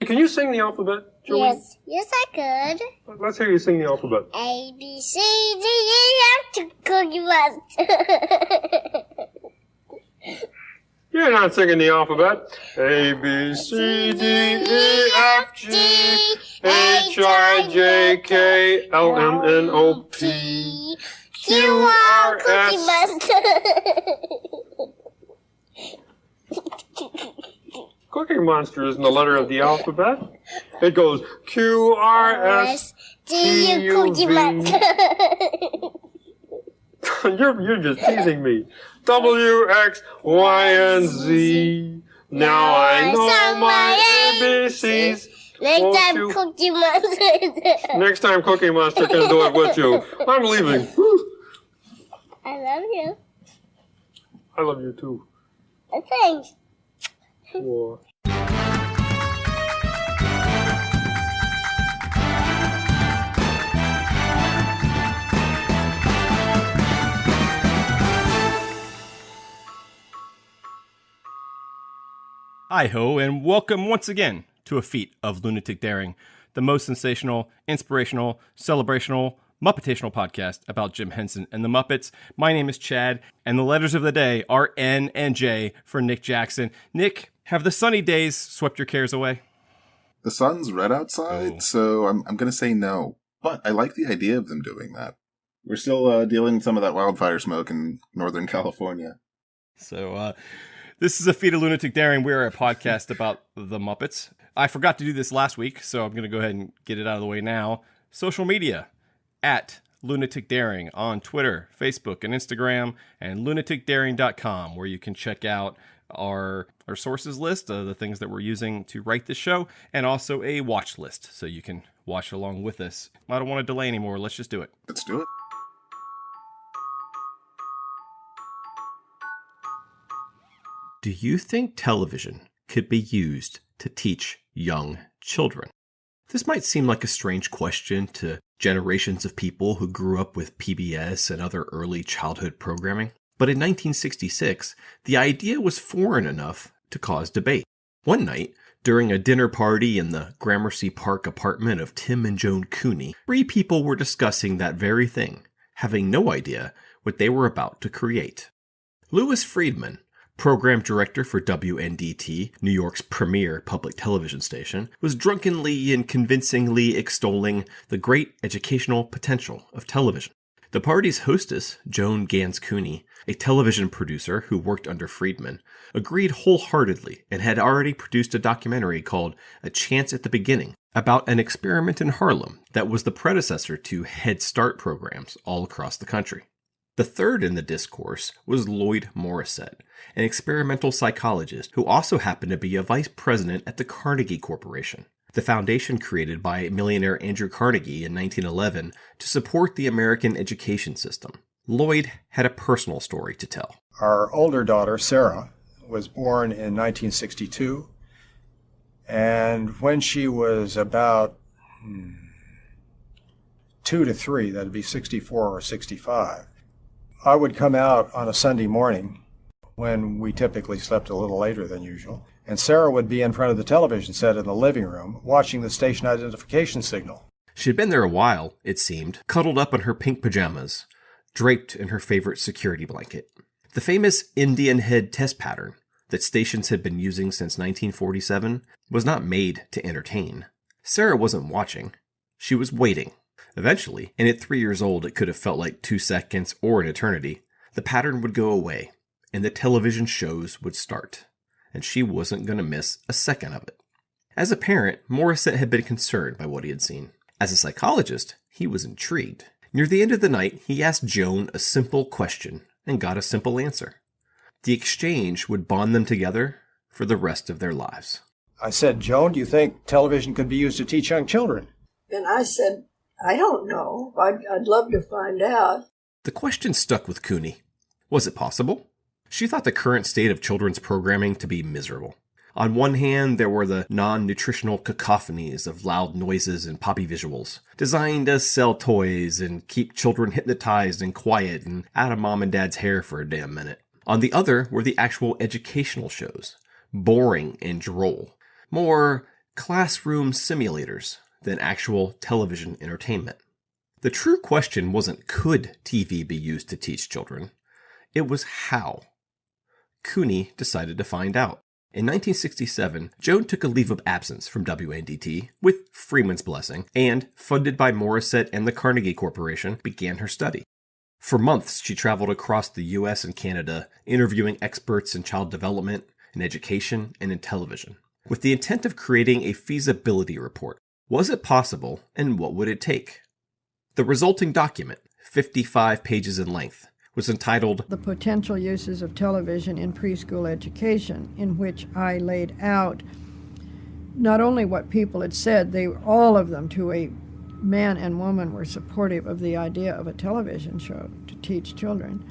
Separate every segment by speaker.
Speaker 1: Can you sing the alphabet, Julie?
Speaker 2: Yes, I could.
Speaker 1: Let's hear you sing the alphabet.
Speaker 2: A, B, C, D, E, F, G, Cookie Monster.
Speaker 1: You're not singing the alphabet. A, B, C, D, E, F, G, H, I, J, K, L, M, N, O, P, Q, R,
Speaker 2: Cookie
Speaker 1: S.
Speaker 2: Monster.
Speaker 1: Cookie Monster isn't the letter of the alphabet. It goes Q, R, S, T, U,
Speaker 2: Cookie Monster.
Speaker 1: You're just teasing me. W, X, Y, and Z. Now I know my ABCs.
Speaker 2: Next time Cookie Monster is there.
Speaker 1: Next time Cookie Monster can do it with you. I'm leaving.
Speaker 2: I love you.
Speaker 1: I love you too.
Speaker 2: Thanks.
Speaker 1: Whoa.
Speaker 3: Hi-ho, and welcome once again to a feat of lunatic daring, the most sensational, inspirational, celebrational, muppetational podcast about Jim Henson and the Muppets. My name is Chad, and the letters of the day are N and J for Nick Jackson. Nick, have the sunny days swept your cares away?
Speaker 4: The sun's red outside, so I'm going to say no. But I like the idea of them doing that. We're still dealing with some of that wildfire smoke in Northern California.
Speaker 3: So, this is a feat of lunatic daring. We're a podcast about the Muppets. I forgot to do this last week, so I'm going to go ahead and get it out of the way now. Social media, at Lunatic Daring on Twitter, Facebook, and Instagram, and lunaticdaring.com, where you can check out our sources list, the things that we're using to write this show, and also a watch list, so you can watch along with us. I don't want to delay anymore. Let's just do it.
Speaker 4: Let's do it.
Speaker 3: Do you think television could be used to teach young children? This might seem like a strange question to generations of people who grew up with PBS and other early childhood programming, but in 1966, the idea was foreign enough to cause debate. One night, during a dinner party in the Gramercy Park apartment of Tim and Joan Cooney, 3 people were discussing that very thing, having no idea what they were about to create. Louis Friedman, program director for WNDT, New York's premier public television station, was drunkenly and convincingly extolling the great educational potential of television. The party's hostess, Joan Gans Cooney, a television producer who worked under Friedman, agreed wholeheartedly and had already produced a documentary called A Chance at the Beginning about an experiment in Harlem that was the predecessor to Head Start programs all across the country. The third in the discourse was Lloyd Morissette, an experimental psychologist who also happened to be a vice president at the Carnegie Corporation, the foundation created by millionaire Andrew Carnegie in 1911 to support the American education system. Lloyd had a personal story to tell.
Speaker 5: Our older daughter, Sarah, was born in 1962, and when she was about 2 to 3, that'd be 64 or 65, I would come out on a Sunday morning when we typically slept a little later than usual, and Sarah would be in front of the television set in the living room watching the station identification signal.
Speaker 3: She'd been there a while, it seemed, cuddled up in her pink pajamas, draped in her favorite security blanket. The famous Indian head test pattern that stations had been using since 1947 was not made to entertain. Sarah wasn't watching. She was waiting. Eventually, and at 3 years old it could have felt like 2 seconds or an eternity, the pattern would go away, and the television shows would start, and she wasn't going to miss a second of it. As a parent, Morissette had been concerned by what he had seen. As a psychologist, he was intrigued. Near the end of the night, he asked Joan a simple question and got a simple answer. The exchange would bond them together for the rest of their lives.
Speaker 5: I said, Joan, do you think television could be used to teach young children?
Speaker 6: And I said, I don't know. I'd love to find out.
Speaker 3: The question stuck with Cooney. Was it possible? She thought the current state of children's programming to be miserable. On one hand, there were the non-nutritional cacophonies of loud noises and poppy visuals, designed to sell toys and keep children hypnotized and quiet and out of mom and dad's hair for a damn minute. On the other were the actual educational shows, boring and droll. More classroom simulators than actual television entertainment. The true question wasn't could TV be used to teach children, it was how. Cooney decided to find out. In 1967, Joan took a leave of absence from WNDT, with Freeman's blessing, and, funded by Morissette and the Carnegie Corporation, began her study. For months, she traveled across the US and Canada, interviewing experts in child development, in education, and in television, with the intent of creating a feasibility report. Was it possible, and what would it take? The resulting document, 55 pages in length, was entitled
Speaker 7: The Potential Uses of Television in Preschool Education, in which I laid out not only what people had said, all of them to a man and woman were supportive of the idea of a television show to teach children,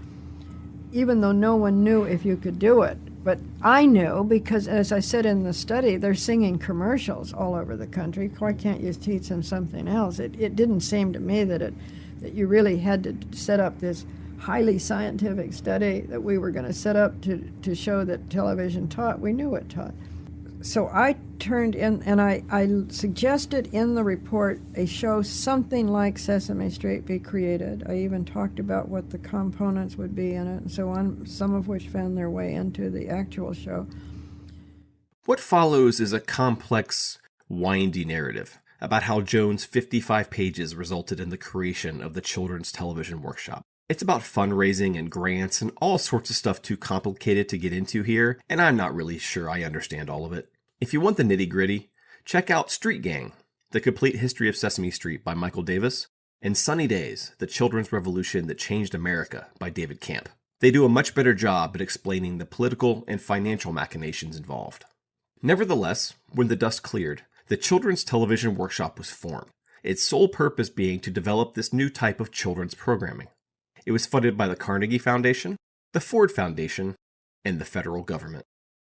Speaker 7: even though no one knew if you could do it. But I knew because, as I said in the study, they're singing commercials all over the country. Why can't you teach them something else? It didn't seem to me that you really had to set up this highly scientific study that we were going to set up to show that television taught. We knew it taught. So I turned in and I suggested in the report a show something like Sesame Street be created. I even talked about what the components would be in it and so on, some of which found their way into the actual show.
Speaker 3: What follows is a complex, windy narrative about how Joan's 55 pages resulted in the creation of the Children's Television Workshop. It's about fundraising and grants and all sorts of stuff too complicated to get into here, and I'm not really sure I understand all of it. If you want the nitty-gritty, check out Street Gang, The Complete History of Sesame Street by Michael Davis, and Sunny Days, The Children's Revolution That Changed America by David Camp. They do a much better job at explaining the political and financial machinations involved. Nevertheless, when the dust cleared, the Children's Television Workshop was formed, its sole purpose being to develop this new type of children's programming. It was funded by the Carnegie Foundation, the Ford Foundation, and the federal government.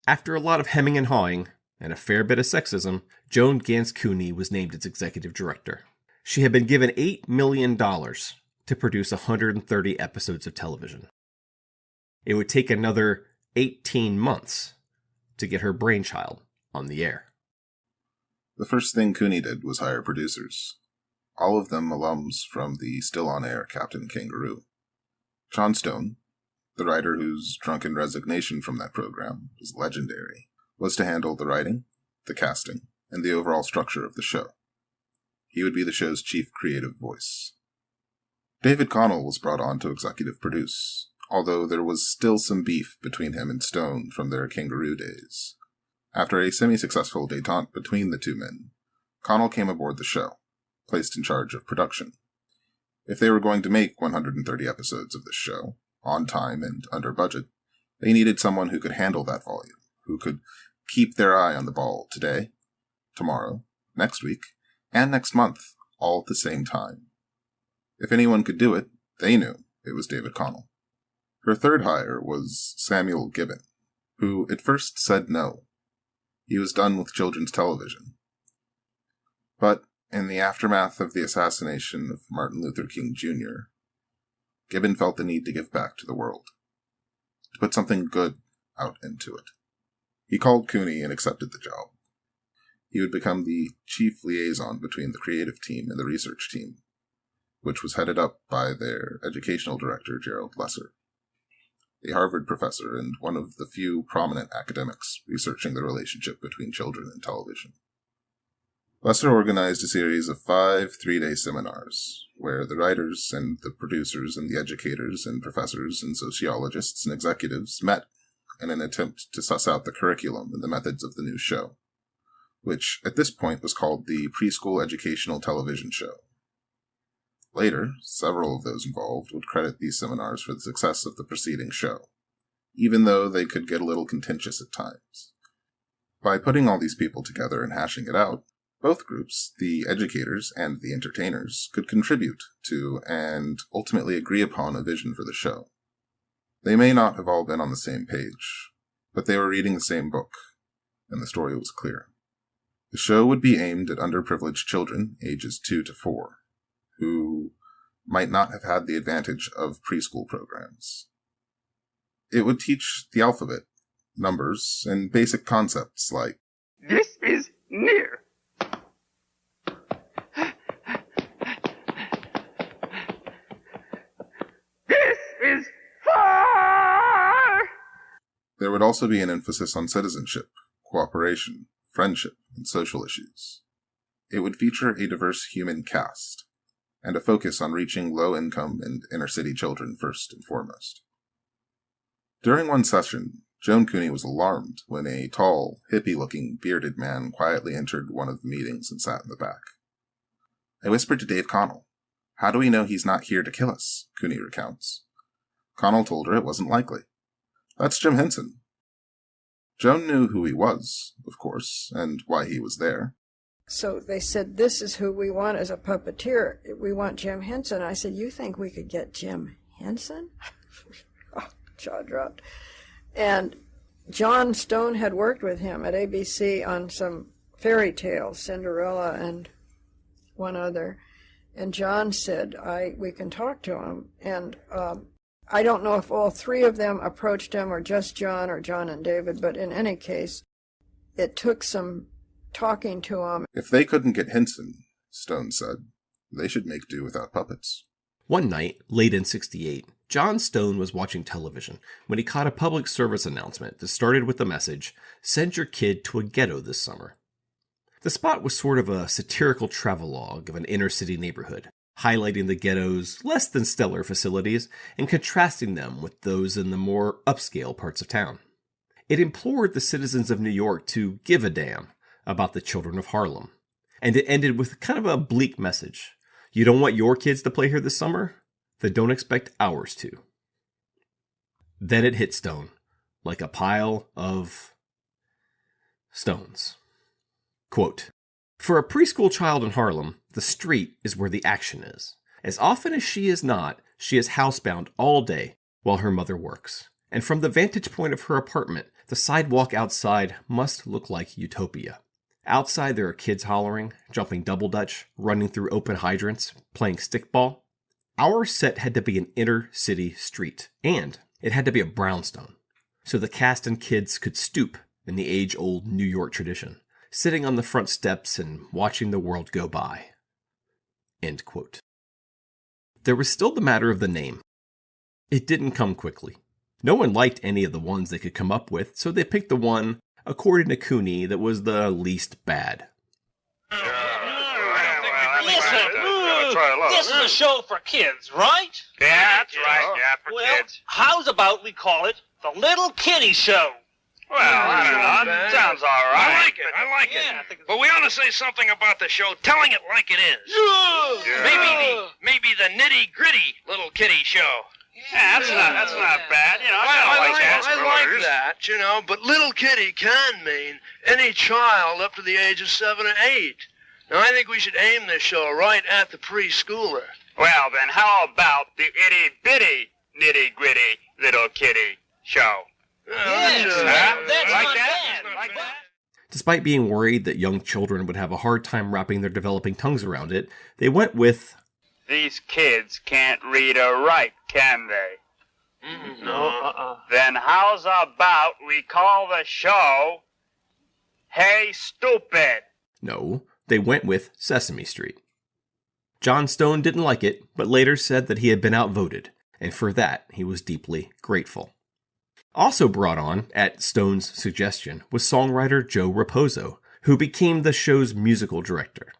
Speaker 3: After a lot of hemming and hawing, and a fair bit of sexism, Joan Gans Cooney was named its executive director. She had been given $8 million to produce 130 episodes of television. It would take another 18 months to get her brainchild on the air.
Speaker 4: The first thing Cooney did was hire producers, all of them alums from the still-on-air Captain Kangaroo. John Stone, the writer whose drunken resignation from that program was legendary, was to handle the writing, the casting, and the overall structure of the show. He would be the show's chief creative voice. David Connell was brought on to executive produce, although there was still some beef between him and Stone from their Kangaroo days. After a semi-successful détente between the two men, Connell came aboard the show, placed in charge of production. If they were going to make 130 episodes of this show, on time and under budget, they needed someone who could handle that volume, who could keep their eye on the ball today, tomorrow, next week, and next month, all at the same time. If anyone could do it, they knew it was David Connell. Her third hire was Samuel Gibbon, who at first said no. He was done with children's television. But in the aftermath of the assassination of Martin Luther King Jr., Gibbon felt the need to give back to the world, to put something good out into it. He called Cooney and accepted the job. He would become the chief liaison between the creative team and the research team, which was headed up by their educational director, Gerald Lesser, a Harvard professor and one of the few prominent academics researching the relationship between children and television. Lesser organized a series of 5 3-day seminars, where the writers and the producers and the educators and professors and sociologists and executives met in an attempt to suss out the curriculum and the methods of the new show, which at this point was called the Preschool Educational Television Show. Later, several of those involved would credit these seminars for the success of the preceding show, even though they could get a little contentious at times. By putting all these people together and hashing it out, both groups, the educators and the entertainers, could contribute to and ultimately agree upon a vision for the show. They may not have all been on the same page, but they were reading the same book, and the story was clear. The show would be aimed at underprivileged children, ages 2 to 4, who might not have had the advantage of preschool programs. It would teach the alphabet, numbers, and basic concepts like,
Speaker 1: This is near.
Speaker 4: also be an emphasis on citizenship, cooperation, friendship, and social issues. It would feature a diverse human cast, and a focus on reaching low-income and inner-city children first and foremost. During one session, Joan Cooney was alarmed when a tall, hippie-looking, bearded man quietly entered one of the meetings and sat in the back. I whispered to Dave Connell, "How do we know he's not here to kill us?" Cooney recounts. Connell told her it wasn't likely. "That's Jim Henson." Joan knew who he was, of course, and why he was there.
Speaker 7: So they said, "This is who we want as a puppeteer. We want Jim Henson." I said, "You think we could get Jim Henson?" Oh, jaw dropped. And John Stone had worked with him at ABC on some fairy tales, Cinderella and one other. And John said, we can talk to him. And I don't know if all three of them approached him or just John or John and David, but in any case, it took some talking to him.
Speaker 4: If they couldn't get Henson, Stone said, they should make do without puppets.
Speaker 3: One night, late in '68, John Stone was watching television when he caught a public service announcement that started with the message, "Send your kid to a ghetto this summer." The spot was sort of a satirical travelogue of an inner-city neighborhood, highlighting the ghetto's less than stellar facilities and contrasting them with those in the more upscale parts of town. It implored the citizens of New York to give a damn about the children of Harlem, and it ended with kind of a bleak message. You don't want your kids to play here this summer? Then don't expect ours to. Then it hit Stone, like a pile of stones. Quote, "For a preschool child in Harlem, the street is where the action is. As often as she is not, she is housebound all day while her mother works. And from the vantage point of her apartment, the sidewalk outside must look like utopia. Outside there are kids hollering, jumping double dutch, running through open hydrants, playing stickball. Our set had to be an inner-city street, and it had to be a brownstone, so the cast and kids could stoop in the age-old New York tradition, sitting on the front steps and watching the world go by." End quote. There was still the matter of the name. It didn't come quickly. No one liked any of the ones they could come up with, so they picked the one, according to Cooney, that was the least bad.
Speaker 8: This is a show for kids, right?
Speaker 9: Yeah, that's right. Yeah, for kids.
Speaker 8: How's about we call it the Little Kiddie Show?
Speaker 9: Well, I don't know. That sounds all right. I like it.
Speaker 8: Yeah,
Speaker 9: But we ought to say something about the show, telling it like it is.
Speaker 8: Yeah.
Speaker 9: Maybe the Nitty-Gritty Little Kiddie Show. Yeah, that's not bad. You know,
Speaker 10: I like that, you know, but little kitty can mean any child up to the age of 7 or 8. Now, I think we should aim this show right at the preschooler.
Speaker 9: Well, then, how about the Itty-Bitty Nitty-Gritty Little Kiddie Show?
Speaker 8: That's
Speaker 9: Like
Speaker 8: not
Speaker 9: that?
Speaker 8: bad.
Speaker 9: Like that?
Speaker 3: Despite being worried that young children would have a hard time wrapping their developing tongues around it, they went with,
Speaker 9: These kids can't read or write, can they?
Speaker 10: No.
Speaker 9: Then how's about we call the show Hey Stupid?
Speaker 3: no, they went with Sesame Street. John Stone didn't like it, but later said that he had been outvoted, and for that he was deeply grateful. Also brought on, at Stone's suggestion, was songwriter Joe Raposo, who became the show's musical director.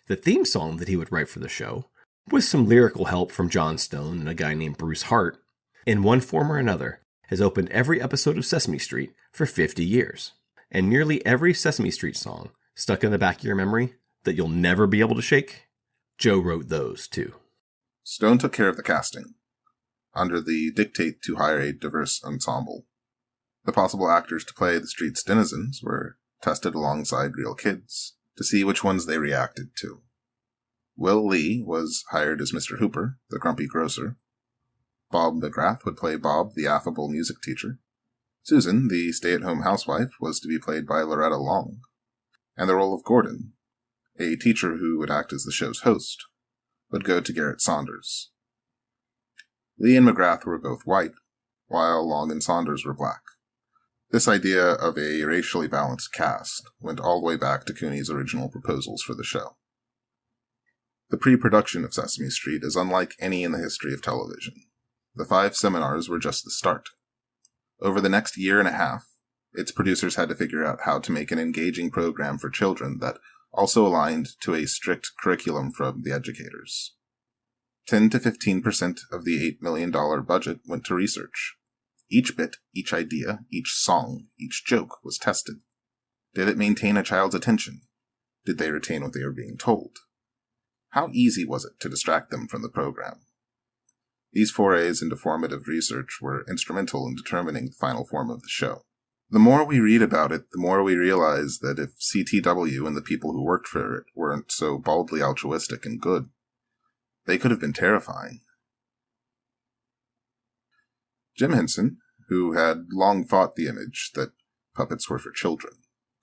Speaker 3: The theme song that he would write for the show, with some lyrical help from John Stone and a guy named Bruce Hart, in one form or another, has opened every episode of Sesame Street for 50 years. And nearly every Sesame Street song, stuck in the back of your memory, that you'll never be able to shake, Joe wrote those too.
Speaker 4: Stone took care of the casting, under the dictate to hire a diverse ensemble. The possible actors to play the street's denizens were tested alongside real kids to see which ones they reacted to. Will Lee was hired as Mr. Hooper, the grumpy grocer. Bob McGrath would play Bob, the affable music teacher. Susan, the stay-at-home housewife, was to be played by Loretta Long. And the role of Gordon, a teacher who would act as the show's host, would go to Garrett Saunders. Lee and McGrath were both white, while Long and Saunders were black. This idea of a racially balanced cast went all the way back to Cooney's original proposals for the show. The pre-production of Sesame Street is unlike any in the history of television. The 5 seminars were just the start. Over the next year and a half, its producers had to figure out how to make an engaging program for children that also aligned to a strict curriculum from the educators. 10 to 15% of the $8 million budget went to research. Each bit, each idea, each song, each joke was tested. Did it maintain a child's attention? Did they retain what they were being told? How easy was it to distract them from the program? These forays into formative research were instrumental in determining the final form of the show. The more we read about it, the more we realize that if CTW and the people who worked for it weren't so baldly altruistic and good, they could have been terrifying. Jim Henson, who had long fought the image that puppets were for children,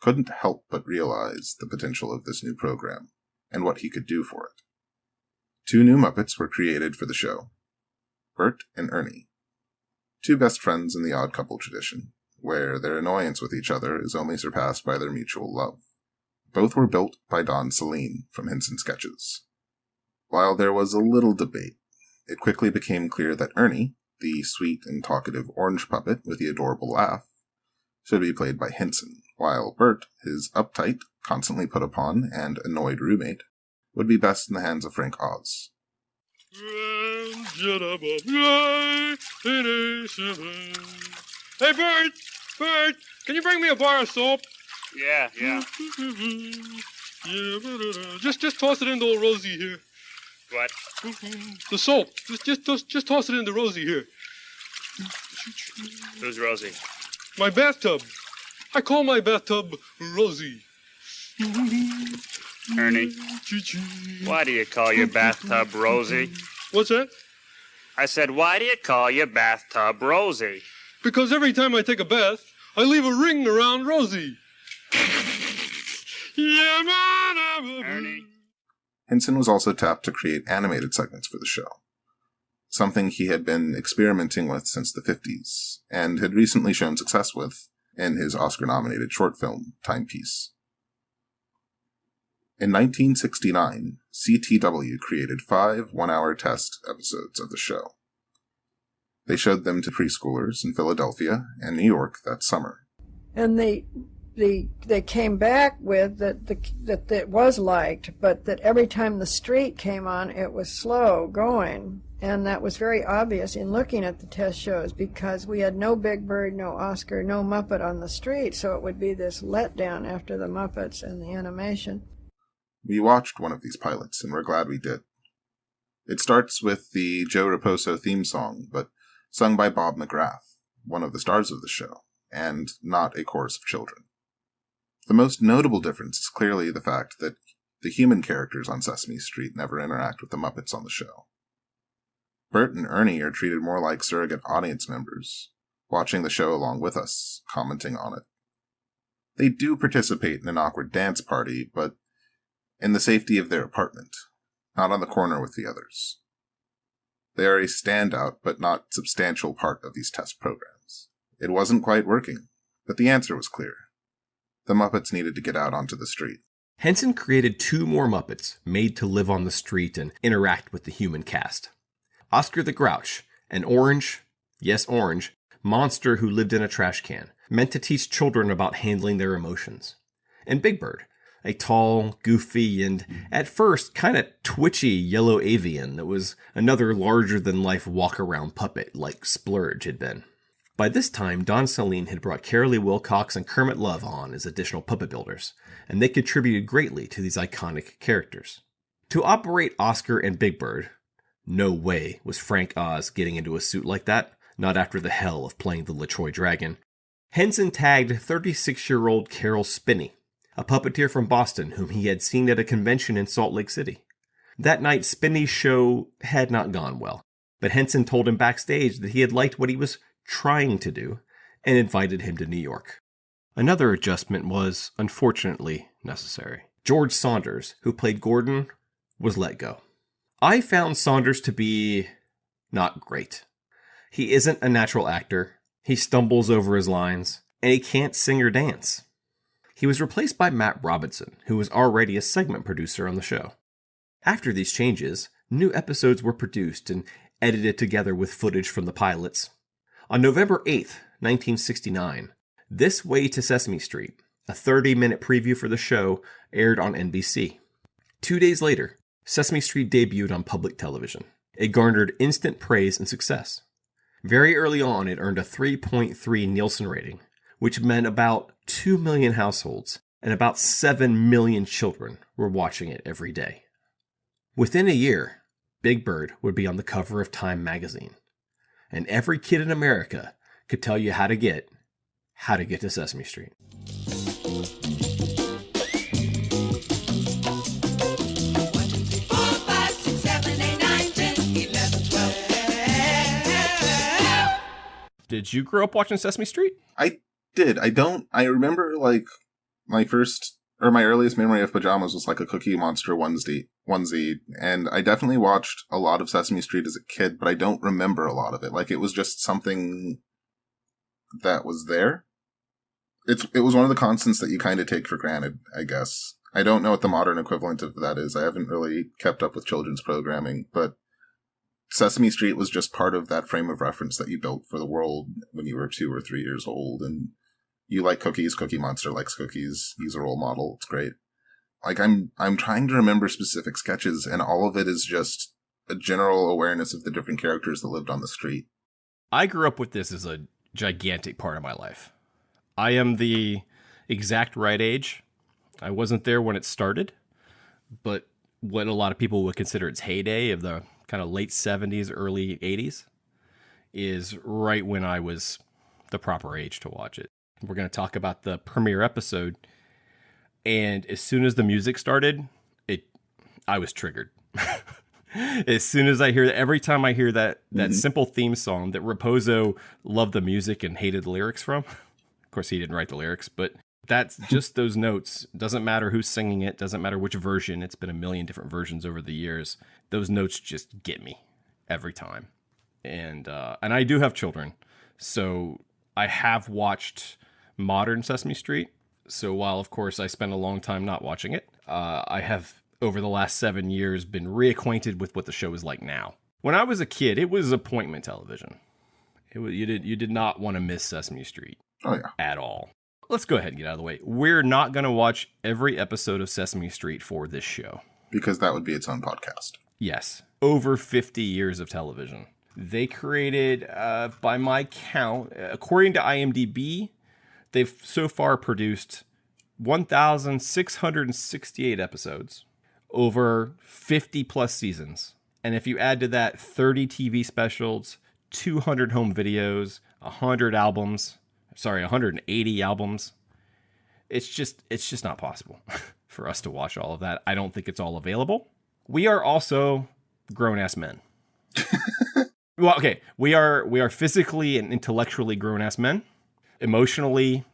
Speaker 4: couldn't help but realize the potential of this new program and what he could do for it. 2 new Muppets were created for the show, Bert and Ernie, 2 best friends in the Odd Couple tradition, where their annoyance with each other is only surpassed by their mutual love. Both were built by Don Saleen from Henson Sketches. While there was a little debate, it quickly became clear that Ernie, the sweet and talkative orange puppet with the adorable laugh, should be played by Henson, while Bert, his uptight, constantly put upon, and annoyed roommate, would be best in the hands of Frank Oz.
Speaker 1: Hey, Bert! Bert! Can you bring me a bar of soap?
Speaker 9: Yeah.
Speaker 1: Just toss it into old Rosie here.
Speaker 9: What?
Speaker 1: The soap. Just toss it into Rosie here.
Speaker 9: Who's Rosie?
Speaker 1: My bathtub. I call my bathtub Rosie.
Speaker 9: Ernie, why do you call your bathtub Rosie?
Speaker 1: What's that?
Speaker 9: I said, why do you call your bathtub Rosie?
Speaker 1: Because every time I take a bath, I leave a ring around Rosie.
Speaker 9: Ernie.
Speaker 4: Henson was also tapped to create animated segments for the show, something he had been experimenting with since the 50s, and had recently shown success with in his Oscar-nominated short film, Timepiece. In 1969, CTW created 5 one-hour test episodes of the show. They showed them to preschoolers in Philadelphia and New York that summer.
Speaker 7: And they came back with that it was liked, but that every time the street came on, it was slow going. And that was very obvious in looking at the test shows, because we had no Big Bird, no Oscar, no Muppet on the street, so it would be this letdown after the Muppets and the animation.
Speaker 4: We watched one of these pilots, and we're glad we did. It starts with the Joe Raposo theme song, but sung by Bob McGrath, one of the stars of the show, and not a chorus of children. The most notable difference is clearly the fact that the human characters on Sesame Street never interact with the Muppets on the show. Bert and Ernie are treated more like surrogate audience members, watching the show along with us, commenting on it. They do participate in an awkward dance party, but in the safety of their apartment, not on the corner with the others. They are a standout but not substantial part of these test programs. It wasn't quite working, but the answer was clear. The Muppets needed to get out onto the street.
Speaker 3: Henson created 2 more Muppets made to live on the street and interact with the human cast. Oscar the Grouch, an orange, yes orange, monster who lived in a trash can, meant to teach children about handling their emotions. And Big Bird, a tall, goofy, and at first kind of twitchy yellow avian that was another larger-than-life walk-around puppet like Splurge had been. By this time, Don Saleen had brought Carolee Wilcox and Kermit Love on as additional puppet builders, and they contributed greatly to these iconic characters. To operate Oscar and Big Bird, no way was Frank Oz getting into a suit like that, not after the hell of playing the LaTroy Dragon. Henson tagged 36-year-old Carol Spinney, a puppeteer from Boston whom he had seen at a convention in Salt Lake City. That night, Spinney's show had not gone well, but Henson told him backstage that he had liked what he was trying to do and invited him to New York. Another adjustment was, unfortunately, necessary. George Saunders, who played Gordon, was let go. I found Saunders to be not great. He isn't a natural actor, he stumbles over his lines, and he can't sing or dance. He was replaced by Matt Robinson, who was already a segment producer on the show. After these changes, new episodes were produced and edited together with footage from the pilots. On November 8th, 1969, This Way to Sesame Street, a 30-minute preview for the show, aired on NBC. 2 days later, Sesame Street debuted on public television. It garnered instant praise and success. Very early on, it earned a 3.3 Nielsen rating, which meant about 2 million households and about 7 million children were watching it every day. Within a year, Big Bird would be on the cover of Time magazine, and every kid in America could tell you how to get to Sesame Street. Did you grow up watching Sesame Street?
Speaker 4: I did. I remember like my earliest memory of pajamas was like a Cookie Monster onesie. And I definitely watched a lot of Sesame Street as a kid, but I don't remember a lot of it. Like it was just something that was there. It was one of the constants that you kind of take for granted, I guess. I don't know what the modern equivalent of that is. I haven't really kept up with children's programming, but Sesame Street was just part of that frame of reference that you built for the world when you were 2 or 3 years old. And you like cookies, Cookie Monster likes cookies. He's a role model. It's great. Like I'm trying to remember specific sketches, and all of it is just a general awareness of the different characters that lived on the street.
Speaker 3: I grew up with this as a gigantic part of my life. I am the exact right age. I wasn't there when it started, but what a lot of people would consider its heyday of the kind of late 70s, early 80s is right when I was the proper age to watch it. We're going to talk about the premiere episode, and as soon as the music started, I was triggered. As soon as I hear that, every time I hear that simple theme song that Raposo loved the music and hated the lyrics from, of course he didn't write the lyrics, but that's just those notes. Doesn't matter who's singing it, doesn't matter which version. It's been a million different versions over the years. Those notes just get me every time. And I do have children, so I have watched modern Sesame Street. So while, of course, I spent a long time not watching it, I have, over the last 7 years, been reacquainted with what the show is like now. When I was a kid, it was appointment television. You did not want to miss Sesame Street at all. Let's go ahead and get out of the way. We're not going to watch every episode of Sesame Street for this show.
Speaker 4: Because that would be its own podcast.
Speaker 3: Yes. Over 50 years of television. They created, by my count, according to IMDb, they've so far produced 1,668 episodes over 50 plus seasons. And if you add to that 30 TV specials, 200 home videos, 180 albums, it's just not possible for us to watch all of that. I don't think it's all available. We are also grown-ass men. Well, okay, we are physically and intellectually grown-ass men. Emotionally,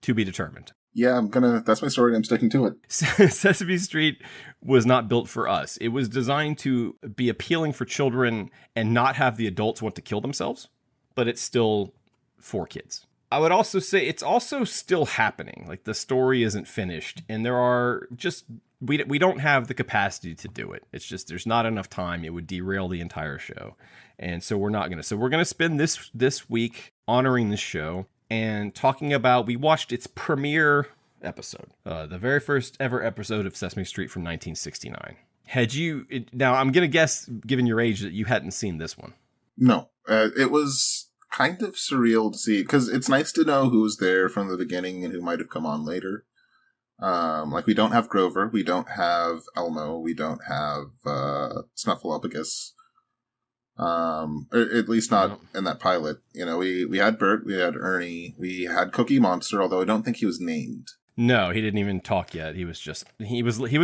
Speaker 3: to be determined.
Speaker 4: Yeah, that's my story, and I'm sticking to it.
Speaker 3: Sesame Street was not built for us. It was designed to be appealing for children and not have the adults want to kill themselves, but it's still for kids. I would also say it's also still happening. Like, the story isn't finished, and there are just... We don't have the capacity to do it. It's just there's not enough time. It would derail the entire show. And so we're not going to. So we're going to spend this week honoring this show and talking about, we watched its premiere episode, the very first ever episode of Sesame Street from 1969. Now I'm going to guess, given your age, that you hadn't seen this one.
Speaker 4: No, it was kind of surreal to see, because it's nice to know who was there from the beginning and who might have come on later. Like, we don't have Grover, we don't have Elmo, we don't have Snuffleupagus. Or at least not in that pilot. You know, we had Bert, we had Ernie, we had Cookie Monster, although I don't think he was named. No, he didn't even talk yet. He was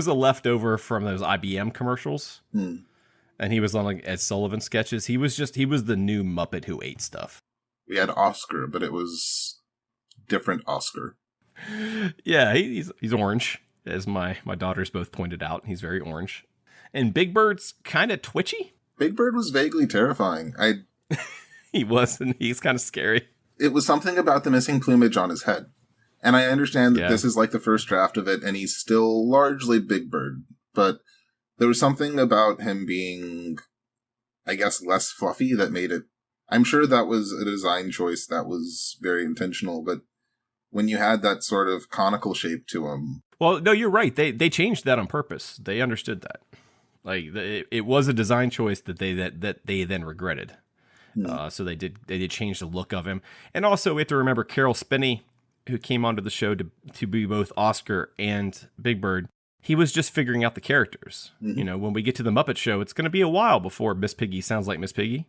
Speaker 4: a leftover from those IBM commercials. And he was on like Ed Sullivan sketches. He was the new Muppet who ate stuff. We had Oscar, but it was different Oscar. Yeah, he's orange, as my daughters both pointed out. He's very orange. And Big Bird's kind of twitchy. Big Bird was vaguely terrifying. He was, and he's kind of scary. It was something about the missing plumage on his head. And I understand that this is like the first draft of it, and he's still largely Big Bird. But there was something about him being, I guess, less fluffy that made it... I'm sure that was a design choice that was very intentional, but when you had that sort of conical shape to them.
Speaker 3: Well, no, you're right. They changed that on purpose. They understood that. Like it was a design choice that they then regretted. So they did change the look of him. And also we have to remember Carol Spinney, who came onto the show to be both Oscar and Big Bird. He was just figuring out the characters. You know, when we get to the Muppet Show, it's going to be a while before Miss Piggy sounds like Miss Piggy.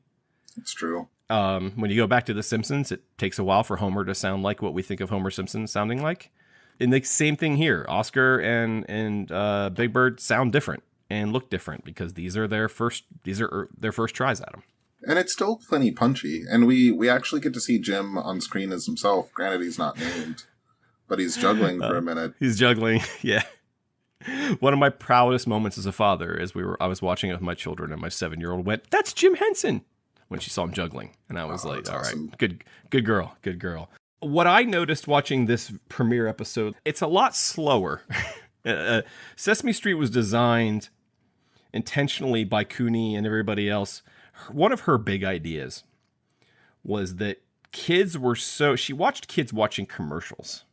Speaker 4: It's true.
Speaker 3: When you go back to The Simpsons, it takes a while for Homer to sound like what we think of Homer Simpson sounding like. And the same thing here. Oscar and Big Bird sound different and look different because these are their first tries at them.
Speaker 4: And it's still plenty punchy. And we actually get to see Jim on screen as himself. Granted, he's not named, but he's juggling for a minute.
Speaker 3: He's juggling, yeah. One of my proudest moments as a father is I was watching it with my children, and my 7-year-old went, "That's Jim Henson," when she saw him juggling. And I was like, all
Speaker 4: awesome.
Speaker 3: Right, good girl. What I noticed watching this premiere episode, it's a lot slower. Sesame Street was designed intentionally by Cooney and everybody else. One of her big ideas was that she watched kids watching commercials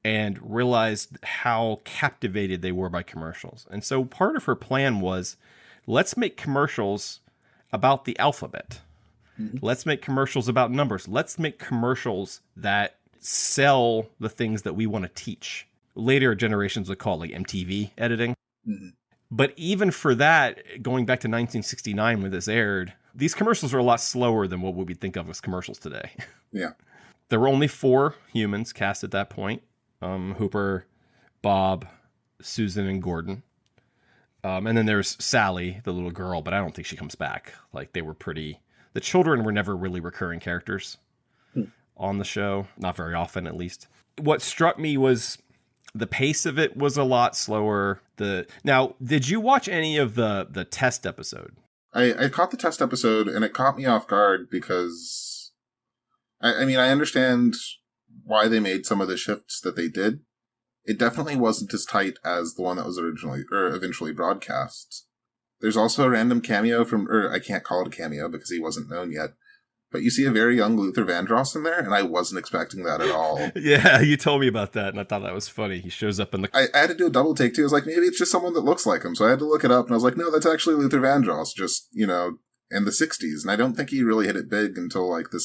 Speaker 3: and realized how captivated they were by commercials. And so part of her plan was, let's make commercials about the alphabet. Let's make commercials about numbers. Let's make commercials that sell the things that we want to teach. Later generations would call it like MTV editing. But even for that, going back to 1969 when this aired, these commercials are a lot slower than what we would think of as commercials today.
Speaker 4: Yeah.
Speaker 3: There were only 4 humans cast at that point. Hooper, Bob, Susan, and Gordon. And then there's Sally, the little girl, but I don't think she comes back. Like, the children were never really recurring characters on the show. Not very often, at least. What struck me was the pace of it was a lot slower. Now, did you watch any of the test episode?
Speaker 4: I caught the test episode, and it caught me off guard because, I mean, I understand why they made some of the shifts that they did. It definitely wasn't as tight as the one that was eventually broadcast. There's also a random cameo I can't call it a cameo because he wasn't known yet, but you see a very young Luther Vandross in there, and I wasn't expecting that at all.
Speaker 3: Yeah, you told me about that, and I thought that was funny. He shows up in the...
Speaker 4: I had to do a double take, too. I was like, maybe it's just someone that looks like him, so I had to look it up, and I was like, no, that's actually Luther Vandross, just, in the 60s, and I don't think he really hit it big until, like, the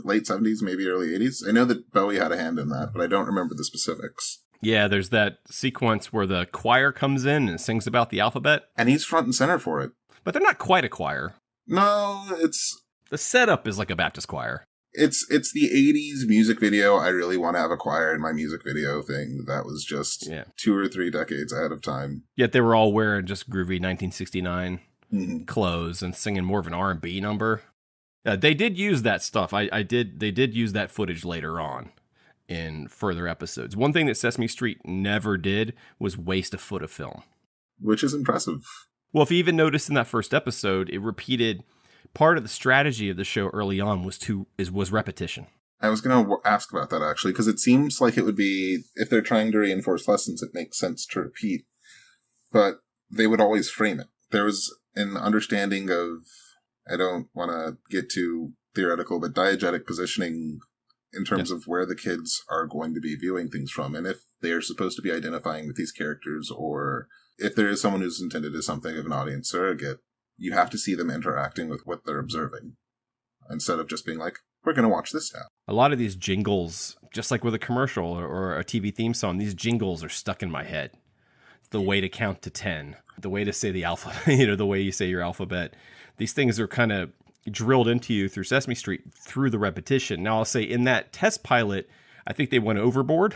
Speaker 4: late 70s, maybe early 80s. I know that Bowie had a hand in that, but I don't remember the specifics.
Speaker 3: Yeah, there's that sequence where the choir comes in and sings about the alphabet.
Speaker 4: And he's front and center for it.
Speaker 3: But they're not quite a choir.
Speaker 4: No, it's...
Speaker 3: The setup is like a Baptist choir.
Speaker 4: It's the 80s music video. I really want to have a choir in my music video thing. That was just 2 or 3 decades ahead of time.
Speaker 3: Yet they were all wearing just groovy 1969 clothes and singing more of an R&B number. They did use that stuff. They did use that footage later on in further episodes. One thing that Sesame Street never did was waste a foot of film.
Speaker 4: Which is impressive.
Speaker 3: Well, if you even noticed in that first episode, it repeated part of the strategy of the show early on was repetition.
Speaker 4: I was going to ask about that, actually, because it seems like it would be, if they're trying to reinforce lessons, it makes sense to repeat. But they would always frame it. There was an understanding of, I don't want to get too theoretical, but diegetic positioning in terms of where the kids are going to be viewing things from, and if they are supposed to be identifying with these characters, or if there is someone who's intended as something of an audience surrogate, you have to see them interacting with what they're observing, instead of just being like, we're going to watch this now.
Speaker 3: A lot of these jingles, just like with a commercial or a TV theme song, these jingles are stuck in my head. The way to count to 10, the way to say the alphabet, the way you say your alphabet. These things are kind of drilled into you through Sesame Street through the repetition. Now, I'll say in that test pilot, I think they went overboard.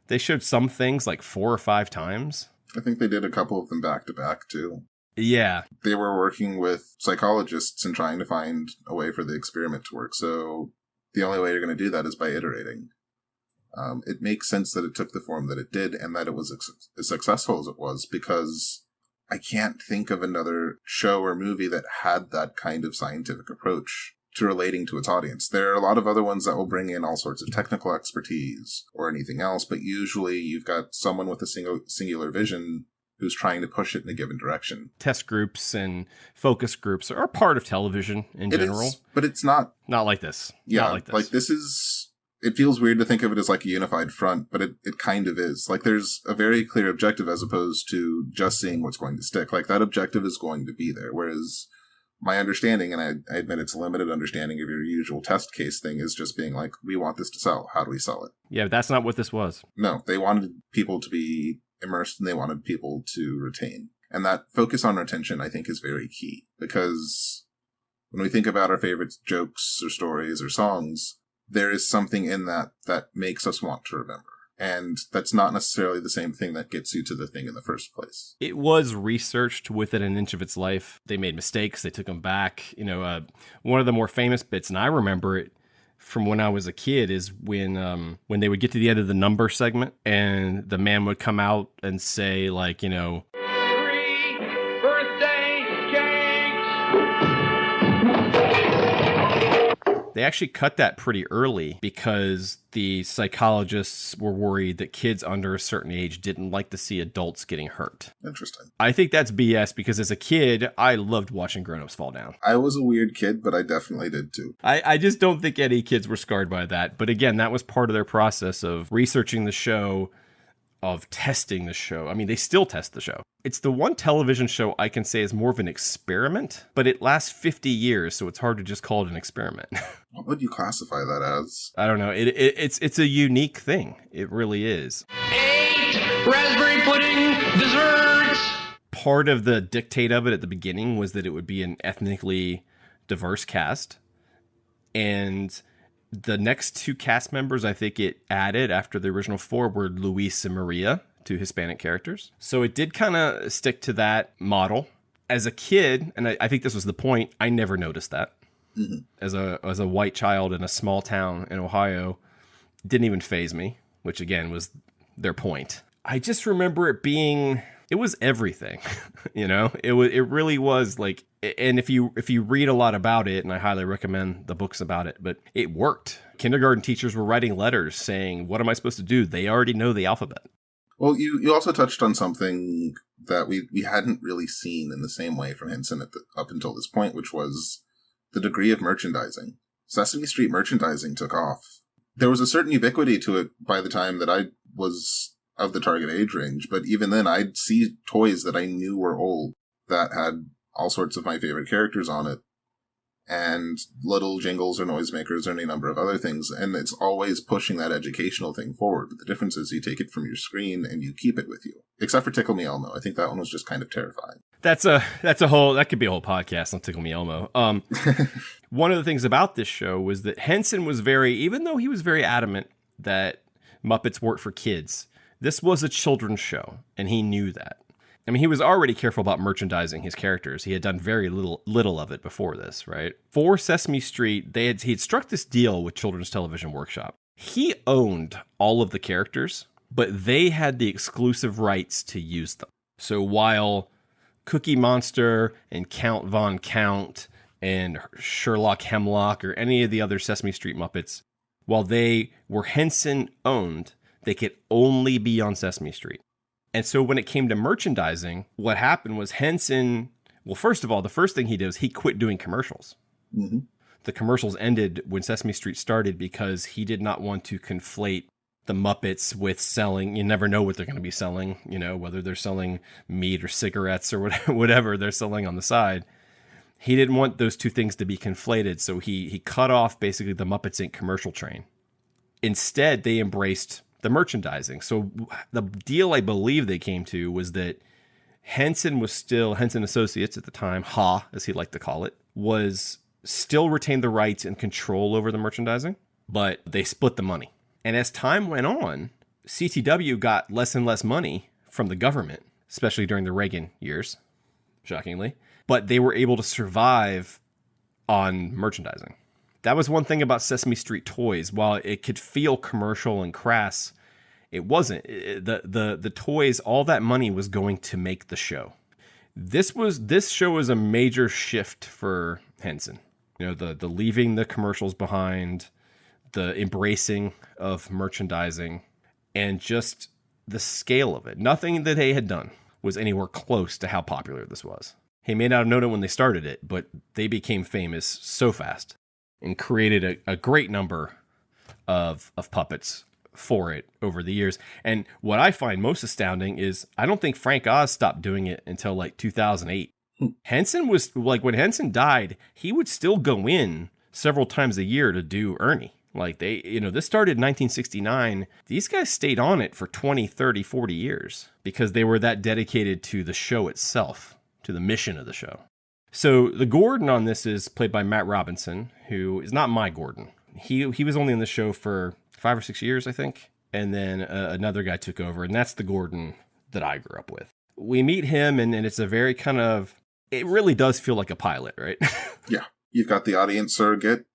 Speaker 3: They showed some things like 4 or 5 times.
Speaker 4: I think they did a couple of them back to back, too.
Speaker 3: Yeah.
Speaker 4: They were working with psychologists and trying to find a way for the experiment to work. So the only way you're going to do that is by iterating. It makes sense that it took the form that it did and that it was as successful as it was, because I can't think of another show or movie that had that kind of scientific approach to relating to its audience. There are a lot of other ones that will bring in all sorts of technical expertise or anything else, but usually you've got someone with a singular vision who's trying to push it in a given direction.
Speaker 3: Test groups and focus groups are part of television in general.
Speaker 4: But it's not...
Speaker 3: Not like this.
Speaker 4: Yeah,
Speaker 3: not like this.
Speaker 4: Like this is it feels weird to think of it as like a unified front, but it kind of is. Like, there's a very clear objective as opposed to just seeing what's going to stick. Like, that objective is going to be there. Whereas my understanding, and I admit it's a limited understanding of your usual test case thing, is just being like, we want this to sell. How do we sell it?
Speaker 3: Yeah, but that's not what this was.
Speaker 4: No, they wanted people to be immersed and they wanted people to retain. And that focus on retention, I think, is very key. Because when we think about our favorite jokes or stories or songs, there is something in that that makes us want to remember. And that's not necessarily the same thing that gets you to the thing in the first place.
Speaker 3: It was researched within an inch of its life. They made mistakes. They took them back. One of the more famous bits, and I remember it from when I was a kid, is when they would get to the end of the number segment and the man would come out and say, like,
Speaker 8: 3 birthday cakes.
Speaker 3: They actually cut that pretty early because the psychologists were worried that kids under a certain age didn't like to see adults getting hurt.
Speaker 4: Interesting.
Speaker 3: I think that's BS because as a kid, I loved watching grown-ups fall down.
Speaker 4: I was a weird kid, but I definitely did too.
Speaker 3: I just don't think any kids were scarred by that. But again, that was part of their process of researching the show, of testing the show. I mean, they still test the show. It's the one television show I can say is more of an experiment, but it lasts 50 years, so it's hard to just call it an experiment.
Speaker 4: What would you classify that as?
Speaker 3: I don't know. It's a unique thing. It really is.
Speaker 8: 8 raspberry pudding desserts.
Speaker 3: Part of the dictate of it at the beginning was that it would be an ethnically diverse cast. And the next 2 cast members I think it added after the original 4 were Luis and Maria, 2 Hispanic characters. So it did kind of stick to that model. As a kid, and I think this was the point, I never noticed that. Mm-hmm. As a white child in a small town in Ohio, it didn't even faze me, which again was their point. I just remember it was everything, it really was like, and if you read a lot about it, and I highly recommend the books about it, but it worked. Kindergarten teachers were writing letters saying, what am I supposed to do? They already know the alphabet.
Speaker 4: Well, you also touched on something that we hadn't really seen in the same way from Henson up until this point, which was the degree of merchandising. Sesame Street merchandising took off. There was a certain ubiquity to it by the time that I was of the target age range, but even then I'd see toys that I knew were old that had all sorts of my favorite characters on it, and little jingles or noisemakers or any number of other things, and it's always pushing that educational thing forward. But the difference is you take it from your screen and you keep it with you. Except for Tickle Me Elmo. I think that one was just kind of terrifying.
Speaker 3: That could be a whole podcast on Tickle Me Elmo. One of the things about this show was that Henson was even though he was very adamant that Muppets weren't for kids, this was a children's show, and he knew that. I mean, he was already careful about merchandising his characters. He had done very little of it before this, right? For Sesame Street, he had struck this deal with Children's Television Workshop. He owned all of the characters, but they had the exclusive rights to use them. So while Cookie Monster and Count Von Count and Sherlock Hemlock or any of the other Sesame Street Muppets, while they were Henson owned, they could only be on Sesame Street. And so when it came to merchandising, what happened was Henson, well, first of all, the first thing he did was he quit doing commercials. Mm-hmm. The commercials ended when Sesame Street started because he did not want to conflate the Muppets with selling. You never know what they're going to be selling, whether they're selling meat or cigarettes or whatever they're selling on the side. He didn't want those two things to be conflated, so he cut off basically the Muppets Inc. commercial train. Instead, they embraced the merchandising. So the deal I believe they came to was that Henson Associates at the time, HA, as he liked to call it, was still retained the rights and control over the merchandising, but they split the money. And as time went on, CTW got less and less money from the government, especially during the Reagan years, shockingly, but they were able to survive on merchandising. That was one thing about Sesame Street toys. While it could feel commercial and crass, it wasn't. The toys, all that money was going to make the show. This show was a major shift for Henson. The leaving the commercials behind, the embracing of merchandising, and just the scale of it. Nothing that they had done was anywhere close to how popular this was. He may not have known it when they started it, but they became famous so fast and created a great number of puppets for it over the years. And what I find most astounding is I don't think Frank Oz stopped doing it until like 2008. Henson was like, when Henson died, he would still go in several times a year to do Ernie. Like this started in 1969. These guys stayed on it for 20, 30, 40 years because they were that dedicated to the show itself, to the mission of the show. So the Gordon on this is played by Matt Robinson, who is not my Gordon. He was only in the show for 5 or 6 years, I think. And then another guy took over, and that's the Gordon that I grew up with. We meet him, and it's a very kind of, it really does feel like a pilot, right?
Speaker 4: Yeah. You've got the audience surrogate.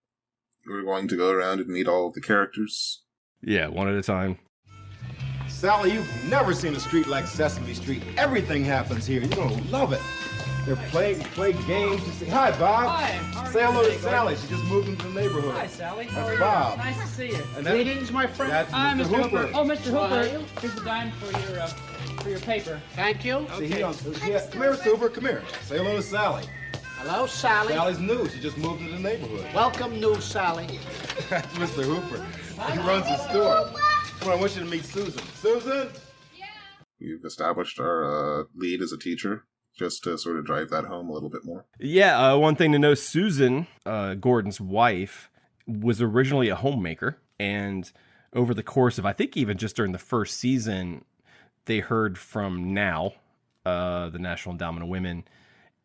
Speaker 4: We're going to go around and meet all of the characters.
Speaker 3: Yeah, one at a time.
Speaker 11: Sally, you've never seen a street like Sesame Street. Everything happens here. You're going to love it. They're play games. You say, hi, Bob.
Speaker 12: Hi.
Speaker 11: Say hello to Sally. She just moved into the neighborhood.
Speaker 12: Hi, Sally. How
Speaker 11: That's
Speaker 12: are you?
Speaker 11: Bob.
Speaker 12: Nice to see you.
Speaker 11: And that-
Speaker 12: Greetings, my friend.
Speaker 11: That's
Speaker 12: I'm
Speaker 11: Mr. Hooper.
Speaker 12: Oh, Mr. Hooper. Here's the dime for your paper. Thank you.
Speaker 11: See, come here, Mr. Hooper. Come here. Say hello to Sally.
Speaker 12: Hello, Sally.
Speaker 11: Sally's new. She just moved to the neighborhood.
Speaker 12: Welcome, new Sally.
Speaker 11: That's Mr. Hooper. He runs the store. Come on, I want you to meet Susan. Susan?
Speaker 4: We've established our lead as a teacher, just to sort of drive that home a little bit more.
Speaker 3: Yeah, one thing to know, Susan, Gordon's wife, was originally a homemaker. And over the course of, I think even just during the first season, they heard from NOW, the National Endowment of Women,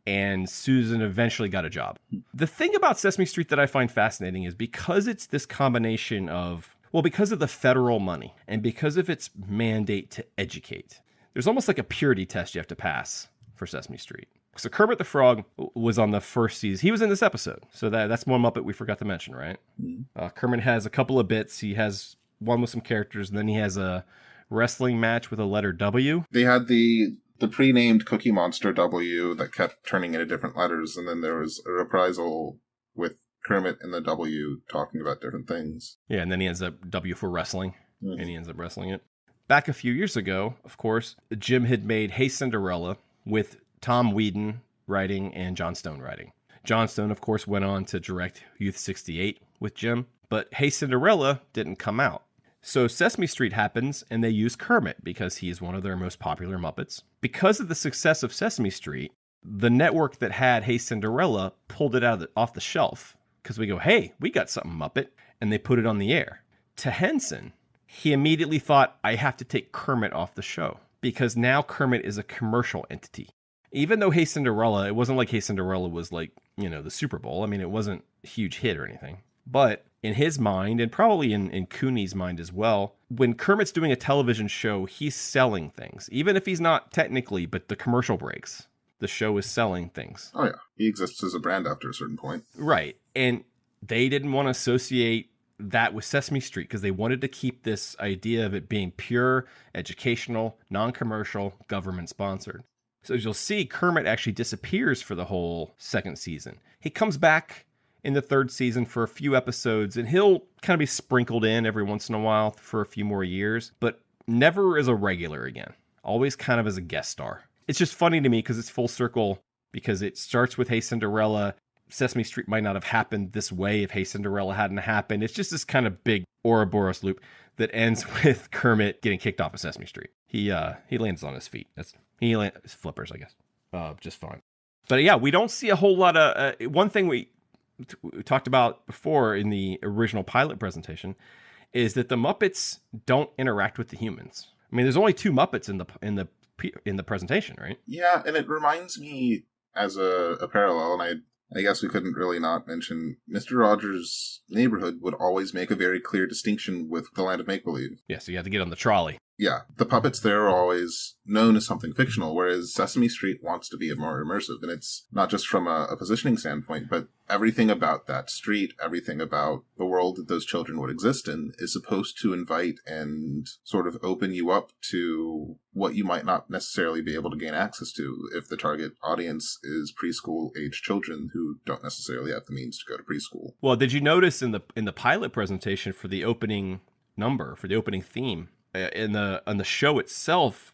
Speaker 3: and Susan eventually got a job. The thing about Sesame Street that I find fascinating is because it's this combination of, well, because of the federal money and because of its mandate to educate, there's almost like a purity test you have to pass for Sesame Street. So Kermit the Frog was on the first season. He was in this episode. So that's one Muppet we forgot to mention, right? Mm-hmm. Kermit has a couple of bits. He has one with some characters, and then he has a wrestling match with a letter W.
Speaker 4: They had the pre-named Cookie Monster W that kept turning into different letters, and then there was a reprisal with Kermit and the W talking about different things.
Speaker 3: Yeah, and then he ends up W for wrestling, and he ends up wrestling it. Back a few years ago, of course, Jim had made Hey Cinderella with Tom Whedon writing and John Stone writing. John Stone, of course, went on to direct Youth 68 with Jim, but Hey Cinderella didn't come out. So Sesame Street happens, and they use Kermit because he is one of their most popular Muppets. Because of the success of Sesame Street, the network that had Hey Cinderella pulled it off the shelf because we go, hey, we got something Muppet, and they put it on the air. To Henson, he immediately thought, I have to take Kermit off the show because now Kermit is a commercial entity. Even though Hey Cinderella, it wasn't like Hey Cinderella was like, the Super Bowl. I mean, it wasn't a huge hit or anything. But in his mind, and probably in Cooney's mind as well, when Kermit's doing a television show, he's selling things. Even if he's not technically, but the commercial breaks. The show is selling things.
Speaker 4: Oh, yeah. He exists as a brand after a certain point.
Speaker 3: Right. And they didn't want to associate that with Sesame Street because they wanted to keep this idea of it being pure, educational, non-commercial, government-sponsored. So as you'll see, Kermit actually disappears for the whole second season. He comes back in the third season for a few episodes, and he'll kind of be sprinkled in every once in a while for a few more years, but never as a regular again. Always kind of as a guest star. It's just funny to me because it's full circle, because it starts with Hey Cinderella. Sesame Street might not have happened this way if Hey Cinderella hadn't happened. It's just this kind of big Ouroboros loop that ends with Kermit getting kicked off of Sesame Street. He lands on his feet. He lands flippers, I guess. Just fine. But yeah, we don't see a whole lot of one thing we talked about before in the original pilot presentation is that the Muppets don't interact with the humans. I mean, there's only 2 Muppets in the presentation, right?
Speaker 4: Yeah, and it reminds me as a parallel, and I guess we couldn't really not mention Mr. Rogers' Neighborhood would always make a very clear distinction with the Land of Make-Believe.
Speaker 3: Yeah, so you have to get on the trolley.
Speaker 4: Yeah, the puppets there are always known as something fictional, whereas Sesame Street wants to be more immersive. And it's not just from a positioning standpoint, but everything about that street, everything about the world that those children would exist in is supposed to invite and sort of open you up to what you might not necessarily be able to gain access to if the target audience is preschool-age children who don't necessarily have the means to go to preschool.
Speaker 3: Well, did you notice in the pilot presentation for the opening number, for the opening theme, on the show itself,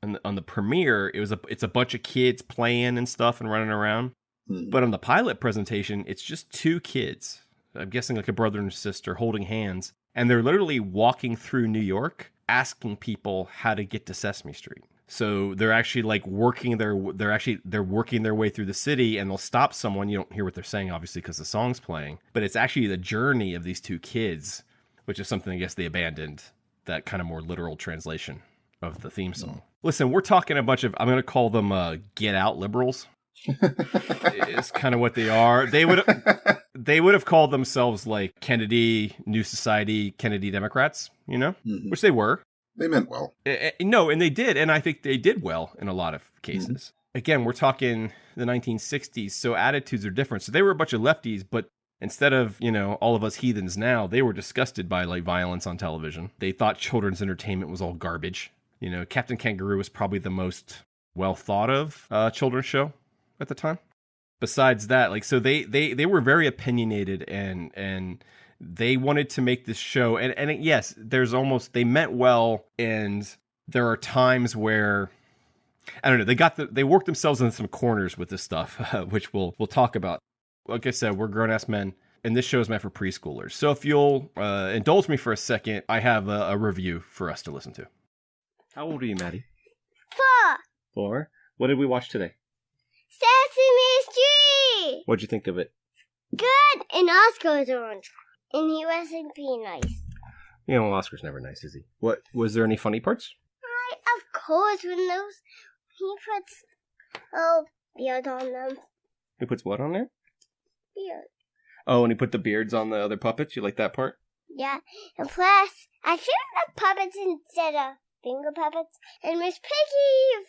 Speaker 3: on the premiere, it's a bunch of kids playing and stuff and running around. But on the pilot presentation, it's just 2 kids. I'm guessing like a brother and sister holding hands, And they're literally walking through New York asking people how to get to Sesame Street. So they're actually like working their way through the city, and they'll stop someone. You don't hear what they're saying, obviously, because the song's playing. But it's actually the journey of these two kids, which is something I guess they abandoned, that kind of more literal translation of the theme song. Listen, we're talking a bunch of, I'm going to call them get out liberals. It's kind of what they are. They would have called themselves like Kennedy, New Society, Kennedy Democrats, which they were.
Speaker 4: They meant well.
Speaker 3: No, and they did. And I think they did well in a lot of cases. Mm-hmm. Again, we're talking the 1960s, so attitudes are different. So they were a bunch of lefties, but instead of, all of us heathens now, they were disgusted by like violence on television. They thought children's entertainment was all garbage. Captain Kangaroo was probably the most well thought of children's show at the time. Besides that, like, so they were very opinionated and they wanted to make this show. And yes, they meant well. And there are times where, I don't know, they worked themselves into some corners with this stuff, which we'll talk about. Like I said, we're grown-ass men, and this show is meant for preschoolers. So if you'll indulge me for a second, I have a review for us to listen to. How old are you, Maddie? 4. What did we watch today?
Speaker 2: Sesame Street!
Speaker 3: What'd you think of it?
Speaker 2: Good! And Oscar's on. And he wasn't being nice.
Speaker 3: Oscar's never nice, is he? What, was there any funny parts?
Speaker 2: Of course, he puts, beard on them.
Speaker 3: He puts what on there?
Speaker 2: Beard.
Speaker 3: Oh, and he put the beards on the other puppets? You like that part?
Speaker 2: Yeah, and plus, I should have puppets instead of finger puppets. And Miss Piggy,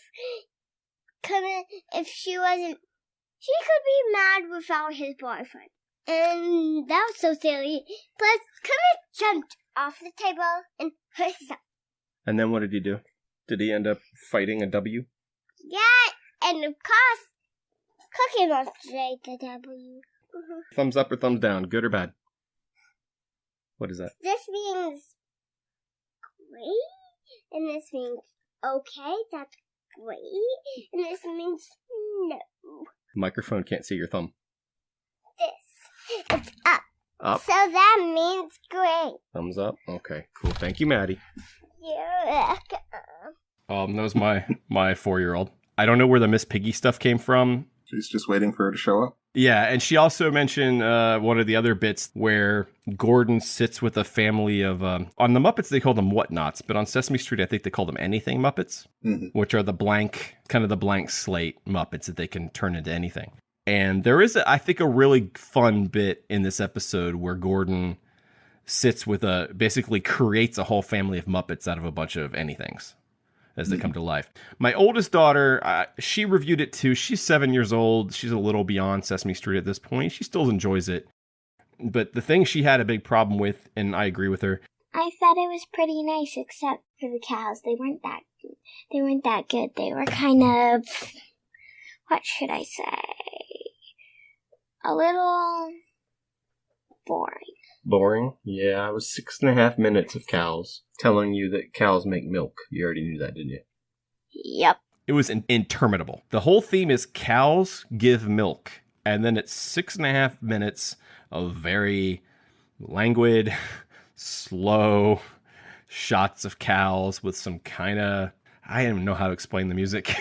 Speaker 2: if she wasn't, she could be mad without his boyfriend. And that was so silly. Plus, Kermit jumped off the table and hurt himself.
Speaker 3: And then what did he do? Did he end up fighting a W?
Speaker 2: Yeah, and of course, Cookie Monster ate the W. Mm-hmm.
Speaker 3: Thumbs up or thumbs down, good or bad? What is that?
Speaker 2: This means great, and this means okay, that's great, and this means no.
Speaker 3: The microphone can't see your thumb.
Speaker 2: It's up.
Speaker 3: Up.
Speaker 2: So that means great.
Speaker 3: Thumbs up? Okay, cool. Thank you, Maddie.
Speaker 2: You're welcome.
Speaker 3: That was my 4-year-old. I don't know where the Miss Piggy stuff came from.
Speaker 4: She's just waiting for her to show up.
Speaker 3: Yeah, and she also mentioned one of the other bits where Gordon sits with a family of... on the Muppets, they call them whatnots, but on Sesame Street, I think they call them anything Muppets, which are the blank slate Muppets that they can turn into anything. And there is, I think, a really fun bit in this episode where Gordon sits with basically creates a whole family of Muppets out of a bunch of anythings as they come to life. My oldest daughter, she reviewed it too. She's 7 years old. She's a little beyond Sesame Street at this point. She still enjoys it. But the thing she had a big problem with, and I agree with her.
Speaker 2: I thought it was pretty nice, except for the cows. They weren't that good. They were kind of, what should I say? A little boring.
Speaker 3: Boring? Yeah, it was 6.5 minutes of cows telling you that cows make milk. You already knew that, didn't you?
Speaker 2: Yep.
Speaker 3: It was interminable. The whole theme is cows give milk. And then it's 6.5 minutes of very languid, slow shots of cows with some kind of... I don't even know how to explain the music.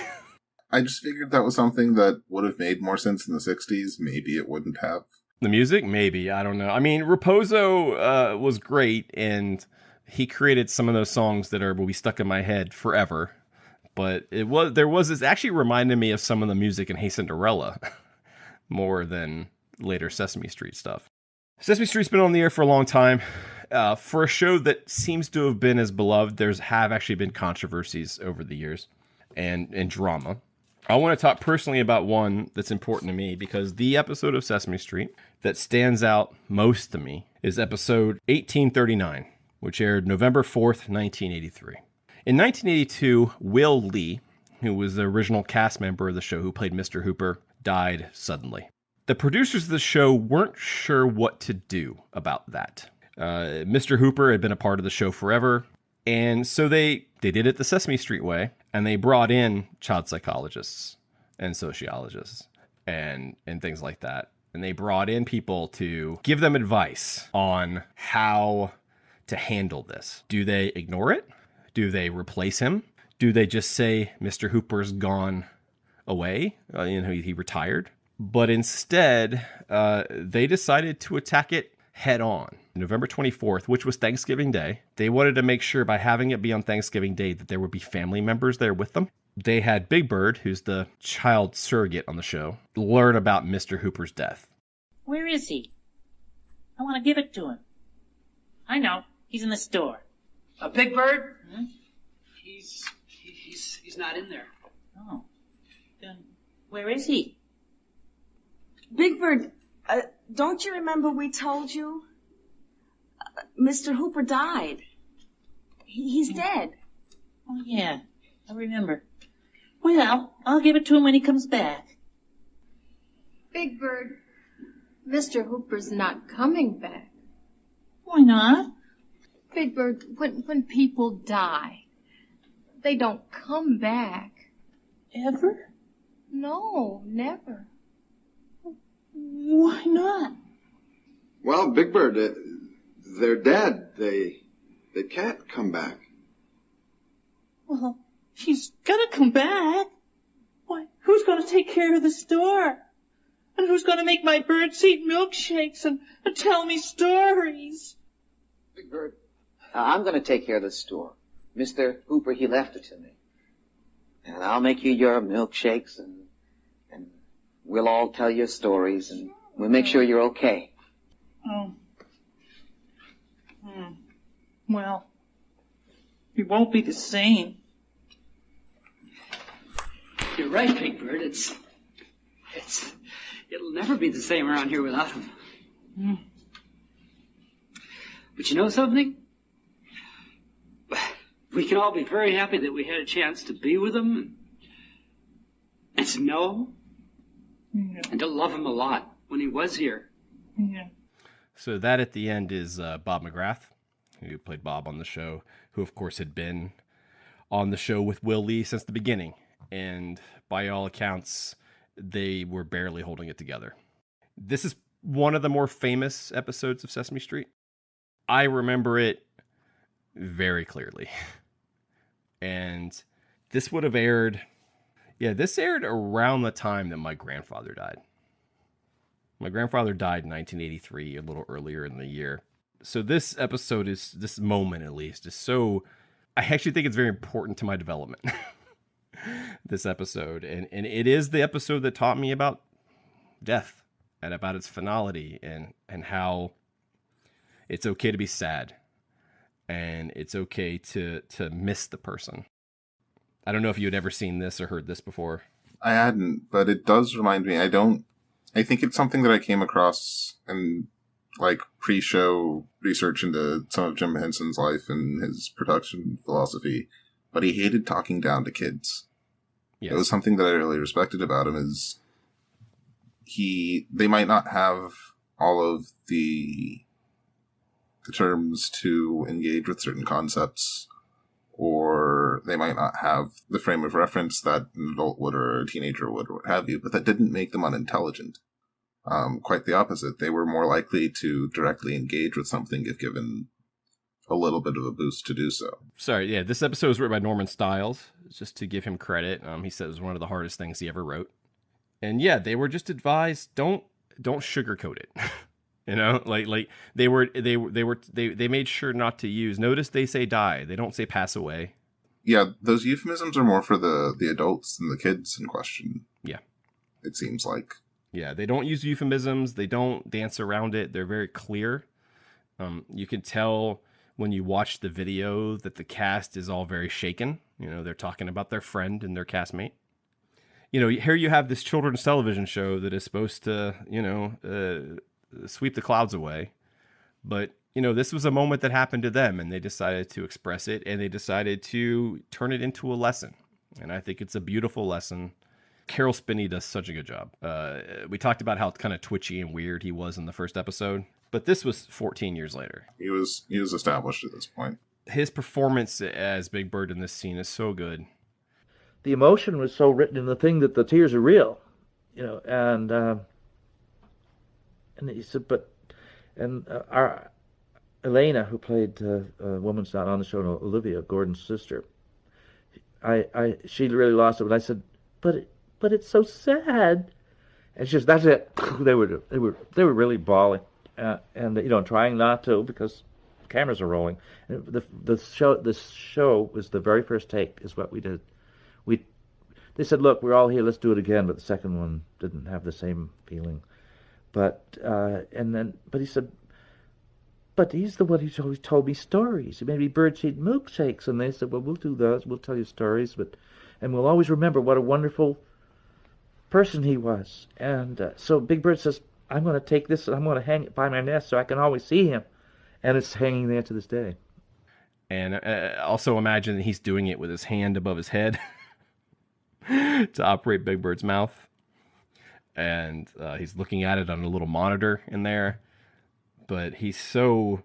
Speaker 4: I just figured that was something that would have made more sense in the 60s. Maybe it wouldn't have.
Speaker 3: The music? Maybe. I don't know. I mean, Raposo was great, and he created some of those songs that will be stuck in my head forever. But it actually reminded me of some of the music in Hey Cinderella more than later Sesame Street stuff. Sesame Street's been on the air for a long time. For a show that seems to have been as beloved, have actually been controversies over the years and drama. I want to talk personally about one that's important to me because the episode of Sesame Street that stands out most to me is episode 1839, which aired November 4th, 1983. In 1982, Will Lee, who was the original cast member of the show who played Mr. Hooper, died suddenly. The producers of the show weren't sure what to do about that. Mr. Hooper had been a part of the show forever, and so they did it the Sesame Street way, and they brought in child psychologists and sociologists and things like that. And they brought in people to give them advice on how to handle this? Do they ignore it? Do they replace him? Do they just say Mr. Hooper's gone away? He retired. But instead, they decided to attack it head on. November 24th, which was Thanksgiving Day, they wanted to make sure by having it be on Thanksgiving Day that there would be family members there with them. They had Big Bird, who's the child surrogate on the show, learn about Mr. Hooper's death.
Speaker 13: Where is he? I want to give it to him. I know. He's in the store.
Speaker 12: Big Bird? Hmm? He's not in there.
Speaker 13: Oh. Then where is he?
Speaker 14: Big Bird, don't you remember we told you? Mr. Hooper died. He's dead.
Speaker 13: Oh, yeah. I remember. Well, I'll give it to him when he comes back.
Speaker 15: Big Bird, Mr. Hooper's not coming back.
Speaker 13: Why not?
Speaker 15: Big Bird, when people die, they don't come back.
Speaker 13: Ever?
Speaker 15: No, never.
Speaker 13: Why not?
Speaker 11: Well, Big Bird, they're dead. They can't come back.
Speaker 13: Well, he's gonna come back. Why, who's gonna take care of the store? And who's gonna make my birds eat milkshakes and tell me stories?
Speaker 12: Big Bird, I'm gonna take care of the store. Mr. Hooper, he left it to me. And I'll make you your milkshakes and we'll all tell you stories and we'll make sure you're okay.
Speaker 13: Oh. Well, it won't be the same.
Speaker 12: You're right, Big Bird. It'll never be the same around here without him. But you know something? We can all be very happy that we had a chance to be with him and to know him and to love him a lot when he was here.
Speaker 13: Yeah.
Speaker 3: So that at the end is Bob McGrath, who played Bob on the show, who of course had been on the show with Will Lee since the beginning. And by all accounts, they were barely holding it together. This is one of the more famous episodes of Sesame Street. I remember it very clearly. And this would have aired, this aired around the time that my grandfather died. My grandfather died in 1983, a little earlier in the year. So this episode this moment at least, is so, I actually think it's very important to my development. This episode. And it is the episode that taught me about death and about its finality and how it's okay to be sad and it's okay to miss the person. I don't know if you had ever seen this or heard this before.
Speaker 4: I hadn't, but it does remind me. I think it's something that I came across in like pre-show research into some of Jim Henson's life and his production philosophy, but he hated talking down to kids. Yes. It was something that I really respected about him is they might not have all of the terms to engage with certain concepts, or they might not have the frame of reference that an adult would or a teenager would or what have you, but that didn't make them unintelligent. Quite the opposite. They were more likely to directly engage with something if given a little bit of a boost to do so.
Speaker 3: Sorry, yeah, this episode was written by Norman Stiles, just to give him credit. He said it was one of the hardest things he ever wrote. And yeah, they were just advised, don't sugarcoat it. You know, like they made sure not to use. Notice they say die. They don't say pass away.
Speaker 4: Yeah, those euphemisms are more for the adults than the kids in question.
Speaker 3: Yeah.
Speaker 4: It seems like.
Speaker 3: Yeah, they don't use euphemisms. They don't dance around it. They're very clear. You can tell when you watch the video that the cast is all very shaken. You know, they're talking about their friend and their castmate. You know, here you have this children's television show that is supposed to, sweep the clouds away. But, this was a moment that happened to them, and they decided to express it, and they decided to turn it into a lesson. And I think it's a beautiful lesson. Carol Spinney does such a good job. We talked about how kind of twitchy and weird he was in the first episode, but this was 14 years later.
Speaker 4: He was established at this point.
Speaker 3: His performance as Big Bird in this scene is so good.
Speaker 16: The emotion was so written in the thing that the tears are real, and he said, Elena, who played a woman's not on the show, Olivia, Gordon's sister, she really lost it. But I said, but it's so sad. And she says, that's it. They were really bawling, and trying not to because cameras are rolling. And the show was the very first take is what we did. They said, look, we're all here, let's do it again. But the second one didn't have the same feeling. But he said, but he's the one who's always told me stories. He made me birdseed milkshakes. And they said, well, we'll do those. We'll tell you stories. And we'll always remember what a wonderful person he was. And so Big Bird says, I'm going to take this and I'm going to hang it by my nest so I can always see him. And it's hanging there to this day.
Speaker 3: And also imagine that he's doing it with his hand above his head to operate Big Bird's mouth. And he's looking at it on a little monitor in there. But he's so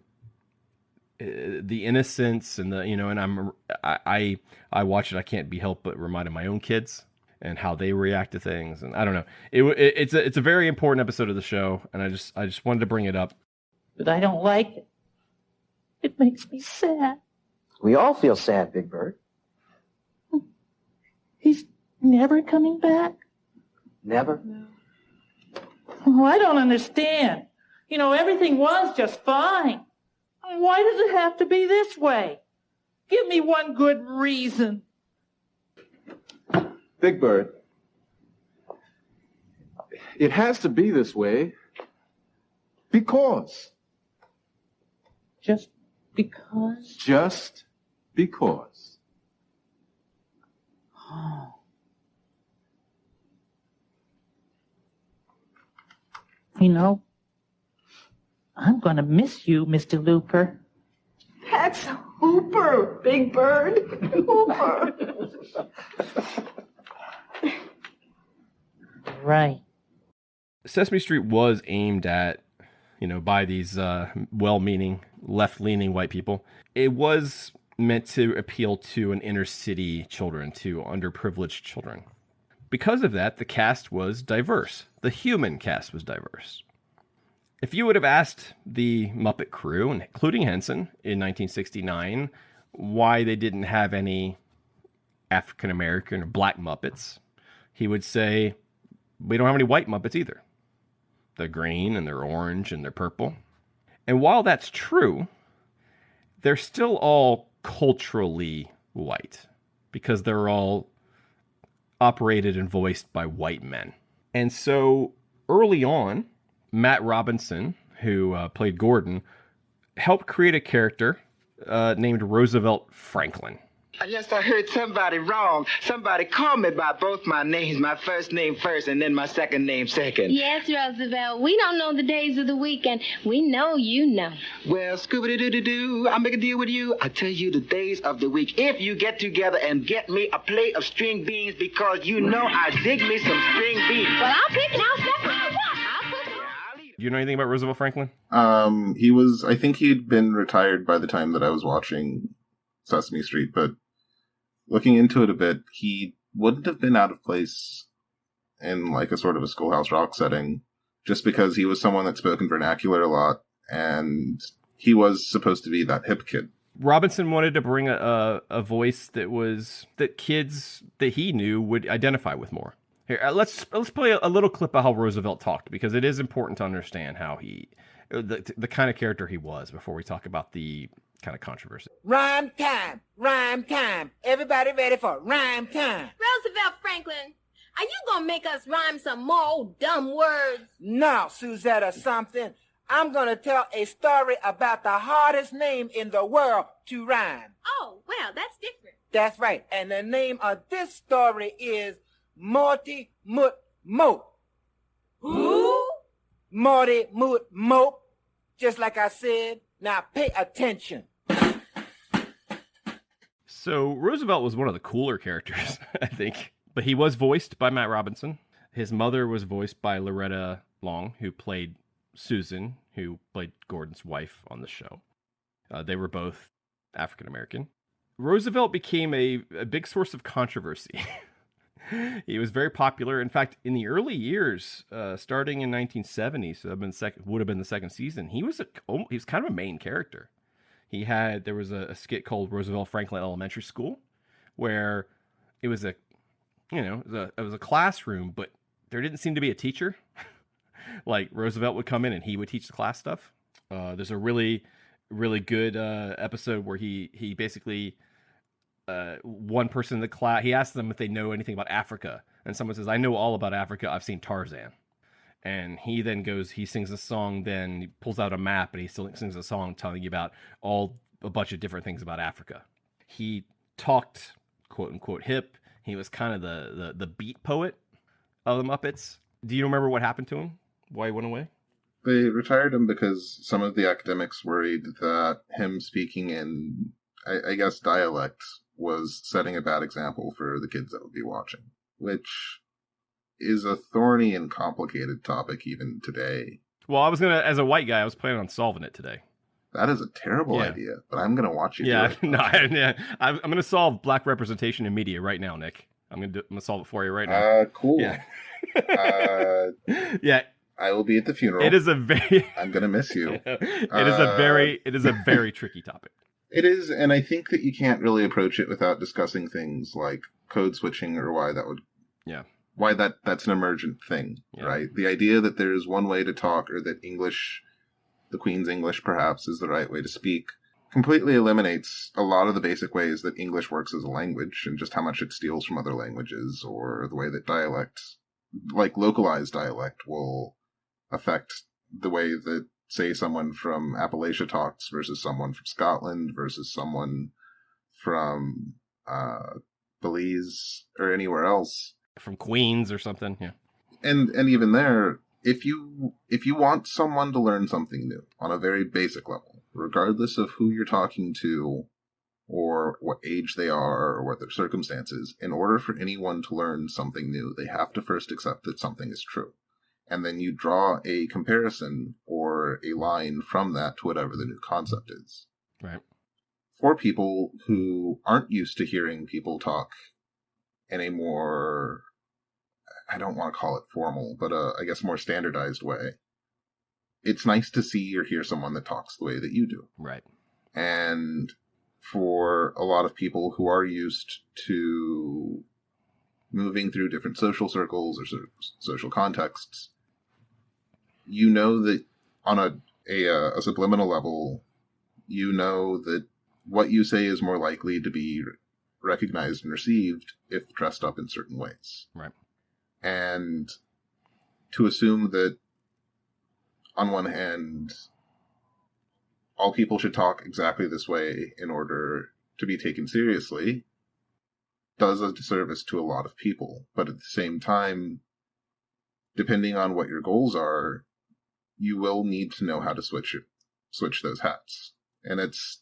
Speaker 3: the innocence and and I watch it. I can't be helped but reminded my own kids and how they react to things. And I don't know. It's a very important episode of the show, and I just wanted to bring it up.
Speaker 13: But I don't like it. It makes me sad.
Speaker 12: We all feel sad, Big Bird.
Speaker 13: He's never coming back?
Speaker 12: Never?
Speaker 13: Oh, I don't understand. Everything was just fine. Why does it have to be this way? Give me one good reason.
Speaker 17: Big Bird, it has to be this way because.
Speaker 13: Just because?
Speaker 17: Just because.
Speaker 13: Oh. I'm going to miss you, Mr. Looper.
Speaker 14: That's Hooper, Big Bird. Hooper.
Speaker 13: Right.
Speaker 3: Sesame Street was aimed at, by these well-meaning, left-leaning white people. It was meant to appeal to an inner-city children, to underprivileged children. Because of that, the cast was diverse. The human cast was diverse. If you would have asked the Muppet crew, including Henson, in 1969, why they didn't have any African-American or black Muppets, he would say, we don't have any white Muppets either. They're green, and they're orange, and they're purple. And while that's true, they're still all culturally white, because they're all operated and voiced by white men. And so, early on, Matt Robinson, who played Gordon, helped create a character named Roosevelt Franklin.
Speaker 18: Yes, I heard somebody wrong. Somebody called me by both my names, my first name first and then my second name second.
Speaker 19: Yes, Roosevelt. We don't know the days of the week, and we know you know.
Speaker 18: Well, Scooby-Doo-Doo-Doo, I'll make a deal with you. I'll tell you the days of the week if you get together and get me a plate of string beans because you know I dig me some string beans.
Speaker 19: Well, I'll pick and I'll step right up.
Speaker 3: Do you know anything about Roosevelt Franklin?
Speaker 4: I think he'd been retired by the time that I was watching Sesame Street, but looking into it a bit, he wouldn't have been out of place in like a sort of a Schoolhouse Rock setting, just because he was someone that spoke in vernacular a lot, and he was supposed to be that hip kid.
Speaker 3: Robinson wanted to bring a voice that kids that he knew would identify with more. Here, let's play a little clip of how Roosevelt talked, because it is important to understand how the kind of character he was before we talk about the kind of controversy.
Speaker 18: Rhyme time! Rhyme time! Everybody ready for rhyme time!
Speaker 19: Roosevelt Franklin, are you gonna make us rhyme some more old dumb words?
Speaker 18: No, Suzetta something. I'm gonna tell a story about the hardest name in the world to rhyme.
Speaker 19: Oh, well, that's different.
Speaker 18: That's right. And the name of this story is Morty Moot Mope.
Speaker 19: Who?
Speaker 18: Morty Moot Mope. Just like I said. Now pay attention.
Speaker 3: So Roosevelt was one of the cooler characters, I think. But he was voiced by Matt Robinson. His mother was voiced by Loretta Long, who played Susan, who played Gordon's wife on the show. They were both African American. Roosevelt became a big source of controversy He was very popular. In fact, in the early years, starting in 1970, so would have been the second season. He was kind of a main character. There was a skit called Roosevelt Franklin Elementary School, where it was it was a classroom, but there didn't seem to be a teacher. Like Roosevelt would come in and he would teach the class stuff. There's a really, really good episode where he basically one person in the class, he asks them if they know anything about Africa, and someone says, "I know all about Africa. I've seen Tarzan." And he then he sings a song, then he pulls out a map and he still sings a song telling you about a bunch of different things about Africa. He talked quote unquote hip. He was kind of the beat poet of the Muppets. Do you remember what happened to him? Why he went away?
Speaker 4: They retired him because some of the academics worried that him speaking in, I guess, dialect was setting a bad example for the kids that would be watching, which is a thorny and complicated topic even today.
Speaker 3: Well, as a white guy, I was planning on solving it today.
Speaker 4: That is a terrible idea, but I'm going to watch you do it.
Speaker 3: I'm going to solve black representation in media right now, Nick. I'm going to solve it for you right now.
Speaker 4: Cool.
Speaker 3: Yeah.
Speaker 4: Yeah. I will be at the funeral.
Speaker 3: It is a very...
Speaker 4: I'm going to miss you.
Speaker 3: It is a very tricky topic.
Speaker 4: It is, and I think that you can't really approach it without discussing things like code switching or why that would...
Speaker 3: Yeah.
Speaker 4: Why that's an emergent thing, right? The idea that there's one way to talk, or that English, the Queen's English perhaps, is the right way to speak, completely eliminates a lot of the basic ways that English works as a language, and just how much it steals from other languages, or the way that dialect, like localized dialect, will affect the way that, say, someone from Appalachia talks versus someone from Scotland versus someone from Belize or anywhere else.
Speaker 3: From Queens or something, yeah.
Speaker 4: And even there, if you want someone to learn something new on a very basic level, regardless of who you're talking to or what age they are or what their circumstances, in order for anyone to learn something new, they have to first accept that something is true. And then you draw a comparison or a line from that to whatever the new concept is.
Speaker 3: Right.
Speaker 4: For people who aren't used to hearing people talk in a more, I don't want to call it formal, but I guess more standardized way, it's nice to see or hear someone that talks the way that you do.
Speaker 3: Right.
Speaker 4: And for a lot of people who are used to moving through different social circles or social contexts, you know that on a subliminal level, you know that what you say is more likely to be recognized and received if dressed up in certain ways.
Speaker 3: Right.
Speaker 4: And to assume that, on one hand, all people should talk exactly this way in order to be taken seriously does a disservice to a lot of people. But at the same time, depending on what your goals are, you will need to know how to switch those hats. And it's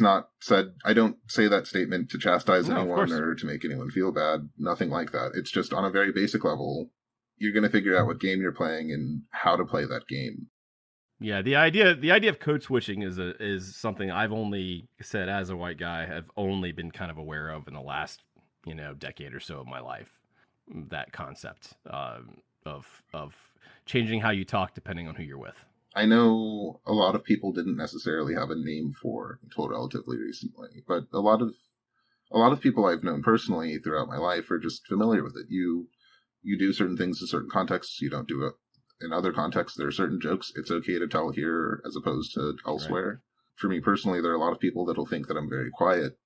Speaker 4: not said, I don't say that statement to chastise anyone or to make anyone feel bad. Nothing like that. It's just on a very basic level, you're going to figure out what game you're playing and how to play that game.
Speaker 3: Yeah, the idea of code switching is something I've only said as a white guy have only been kind of aware of in the last decade or so of my life. That concept of changing how you talk depending on who you're with.
Speaker 4: I know a lot of people didn't necessarily have a name for until relatively recently, but a lot of people I've known personally throughout my life are just familiar with it. You do certain things in certain contexts, you don't do it in other contexts. There are certain jokes it's okay to tell here as opposed to elsewhere. Right. For me personally, there are a lot of people that'll think that I'm very quiet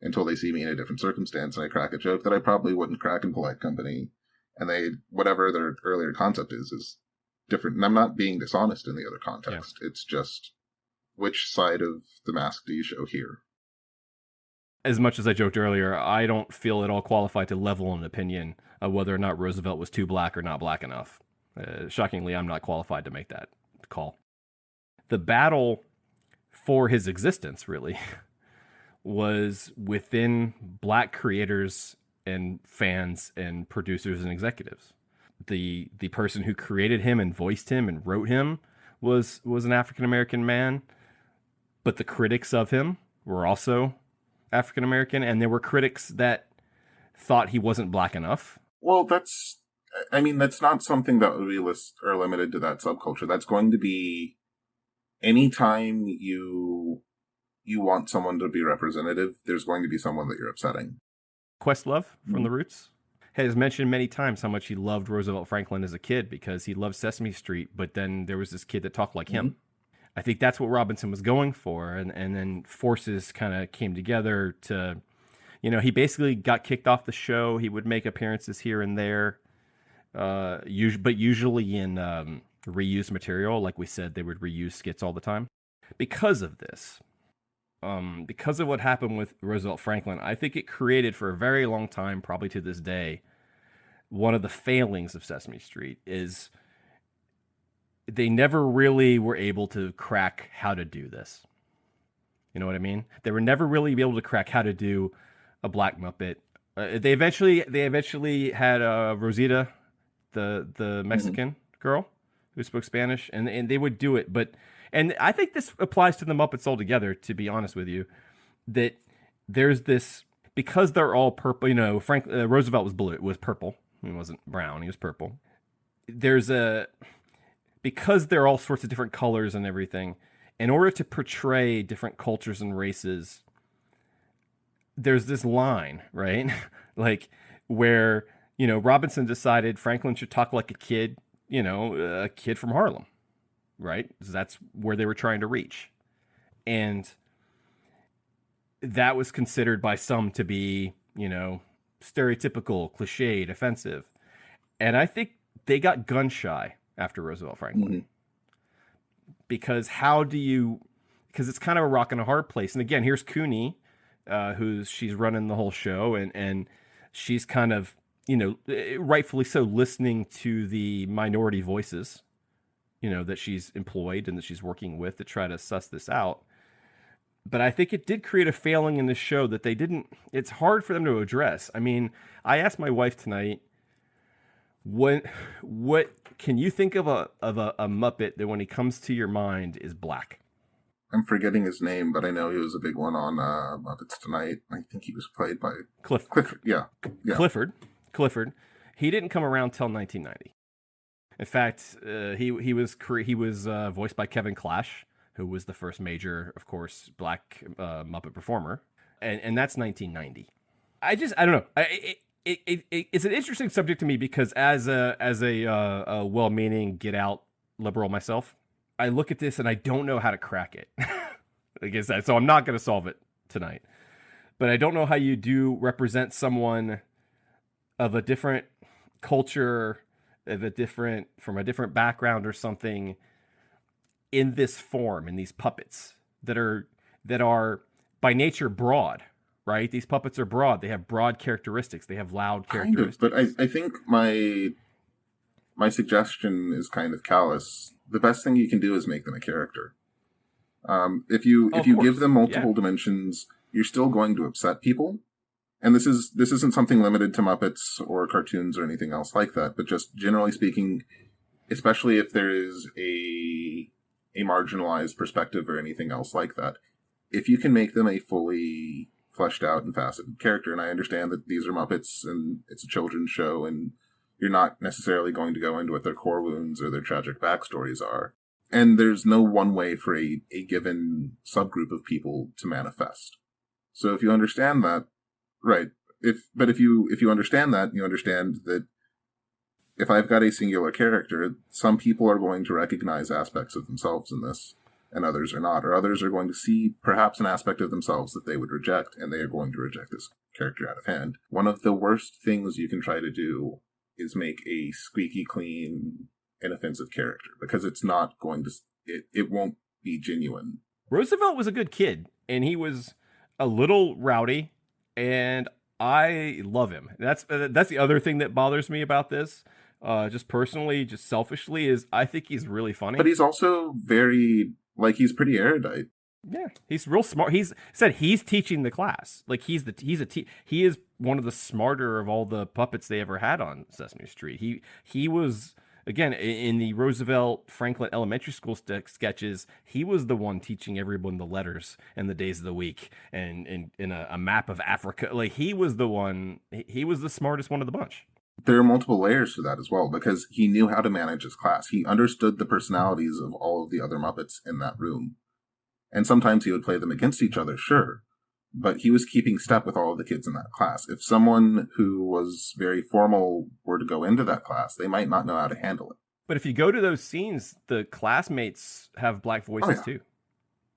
Speaker 4: until they see me in a different circumstance and I crack a joke that I probably wouldn't crack in polite company. And whatever their earlier concept is different. And I'm not being dishonest in the other context. Yeah. It's just, which side of the mask do you show here?
Speaker 3: As much as I joked earlier, I don't feel at all qualified to level an opinion of whether or not Roosevelt was too black or not black enough. Shockingly, I'm not qualified to make that call. The battle for his existence, really, was within black creators and fans and producers and executives. The person who created him and voiced him and wrote him was an African-American man, but the critics of him were also African-American, and there were critics that thought he wasn't black enough.
Speaker 4: Well, that's not something that would be limited to that subculture. That's going to be anytime you want someone to be representative, there's going to be someone that you're upsetting.
Speaker 3: Questlove from The Roots has mentioned many times how much he loved Roosevelt Franklin as a kid because he loved Sesame Street, but then there was this kid that talked like him. I think that's what Robinson was going for, and then forces kind of came together to, he basically got kicked off the show. He would make appearances here and there, but usually in reused material. Like we said, they would reuse skits all the time. Because of this, because of what happened with Roosevelt Franklin, I think it created for a very long time, probably to this day, one of the failings of Sesame Street is they never really were able to crack how to do this. You know what I mean? They were never really able to crack how to do a black Muppet. They eventually had Rosita, the Mexican girl who spoke Spanish, and they would do it. And I think this applies to the Muppets altogether, to be honest with you, that there's this, because they're all purple, Roosevelt was purple. He wasn't brown, he was purple. Because they're all sorts of different colors and everything, in order to portray different cultures and races, there's this line, right? Like where, Robinson decided Franklin should talk like a kid, a kid from Harlem, right? That's where they were trying to reach. And that was considered by some to be, stereotypical, cliched, offensive. And I think they got gun shy after Roosevelt Franklin. Because because it's kind of a rock and a hard place. And again, here's Cooney, she's running the whole show, and she's kind of, rightfully so, listening to the minority voices, that she's employed and that she's working with to try to suss this out. But I think it did create a failing in the show that it's hard for them to address. I mean, I asked my wife tonight, what can you think of a Muppet that when he comes to your mind is black?
Speaker 4: I'm forgetting his name, but I know he was a big one on Muppets Tonight. I think he was played by Clifford. Yeah.
Speaker 3: Clifford. He didn't come around till 1990. In fact, he was voiced by Kevin Clash, who was the first major, of course, black Muppet performer, and that's 1990. I don't know. It's an interesting subject to me because as a well-meaning Get Out liberal myself, I look at this and I don't know how to crack it. I guess so I'm not going to solve it tonight, but I don't know how you do represent someone of a different culture, from a different background or something, in this form, in these puppets that are by nature broad, right? These puppets are broad. They have broad characteristics. They have loud characteristics.
Speaker 4: Kind of, but I think my suggestion is kind of callous. The best thing you can do is make them a character. If you give them multiple dimensions, you're still going to upset people. And this isn't something limited to Muppets or cartoons or anything else like that, but just generally speaking, especially if there is a marginalized perspective or anything else like that, if you can make them a fully fleshed out and faceted character, and I understand that these are Muppets and it's a children's show and you're not necessarily going to go into what their core wounds or their tragic backstories are, and there's no one way for a given subgroup of people to manifest. So if you understand that, right, if you understand that, you understand that if I've got a singular character, some people are going to recognize aspects of themselves in this, and others are not. Or others are going to see perhaps an aspect of themselves that they would reject, and they are going to reject this character out of hand. One of the worst things you can try to do is make a squeaky clean, inoffensive character, because it's not going to, it won't be genuine.
Speaker 3: Roosevelt was a good kid, and he was a little rowdy, and I love him. That's the other thing that bothers me about this. Just personally, just selfishly, is I think he's really funny.
Speaker 4: But he's also he's pretty erudite.
Speaker 3: Yeah, he's real smart. He's teaching the class. Like he is one of the smarter of all the puppets they ever had on Sesame Street. He was Again, in the Roosevelt Franklin Elementary School sketches, he was the one teaching everyone the letters and the days of the week and in a map of Africa. Like, he was the one, he was the smartest one of the bunch.
Speaker 4: There are multiple layers to that as well, because he knew how to manage his class. He understood the personalities of all of the other Muppets in that room. And sometimes he would play them against each other, sure. But he was keeping step with all of the kids in that class. If someone who was very formal were to go into that class, they might not know how to handle it.
Speaker 3: But if you go to those scenes, the classmates have black voices too.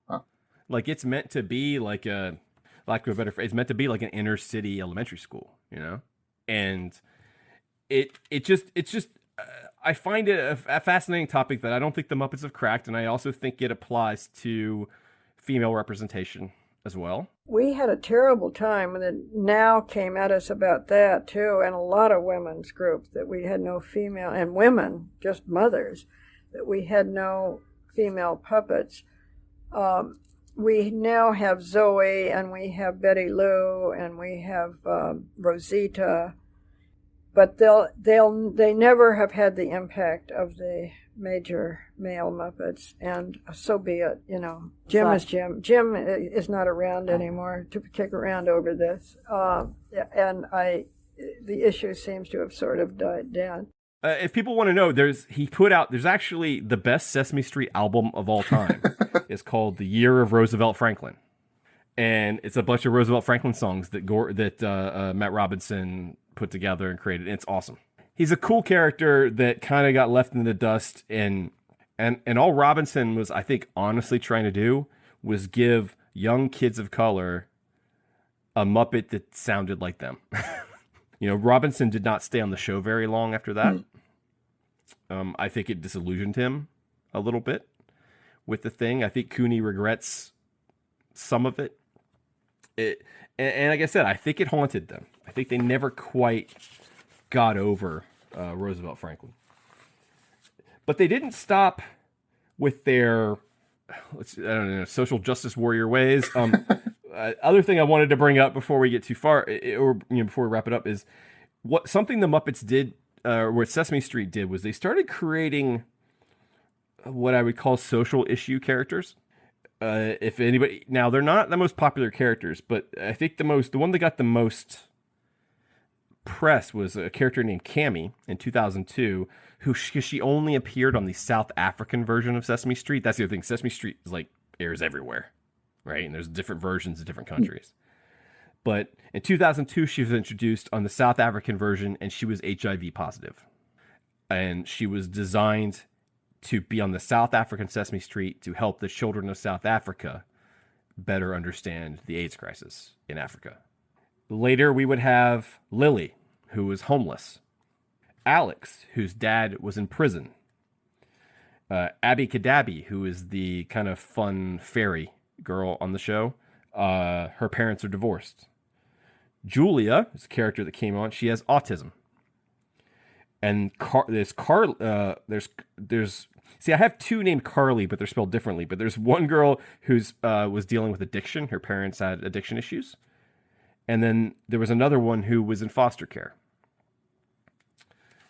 Speaker 4: Huh.
Speaker 3: Like, it's meant to be like a, lack of a better phrase, it's meant to be like an inner city elementary school, you know? And it's just I find it a fascinating topic that I don't think the Muppets have cracked, and I also think it applies to female representation as well.
Speaker 7: We had a terrible time when it now came at us about that too, and a lot of women's groups, that we had no female, and women, just mothers, that we had no female puppets. We now have Zoe, and we have Betty Lou, and we have Rosita, but they never have had the impact of the major male Muppets, and so be it. You know, Jim is Jim. Jim is not around anymore to kick around over this, and the issue seems to have sort of died down.
Speaker 3: If people want to know, there's actually the best Sesame Street album of all time. It's called The Year of Roosevelt Franklin, and it's a bunch of Roosevelt Franklin songs that Matt Robinson put together and created. And it's awesome. He's a cool character that kind of got left in the dust, and all Robinson was, I think, honestly trying to do was give young kids of color a Muppet that sounded like them. You know, Robinson did not stay on the show very long after that. I think it disillusioned him a little bit with the thing. I think Cooney regrets some of it. And like I said, I think it haunted them. I think they never quite got over Roosevelt Franklin. But they didn't stop with their, social justice warrior ways. Other thing I wanted to bring up before we get too far, or before we wrap it up, is something the Muppets did, or what Sesame Street did, was they started creating what I would call social issue characters. If anybody, now they're not the most popular characters, but I think the one that got the most press was a character named Cammy in 2002, who she only appeared on the South African version of Sesame Street. That's the other thing. Sesame Street is like airs everywhere, right? And there's different versions in different countries. But in 2002, she was introduced on the South African version, and she was HIV positive. And she was designed to be on the South African Sesame Street to help the children of South Africa better understand the AIDS crisis in Africa. Later, we would have Lily, who was homeless. Alex, whose dad was in prison. Abby Cadabby, who is the kind of fun fairy girl on the show. Her parents are divorced. Julia is a character that came on. She has autism. And see, I have two named Carly, but they're spelled differently. But there's one girl who's was dealing with addiction. Her parents had addiction issues. And then there was another one who was in foster care.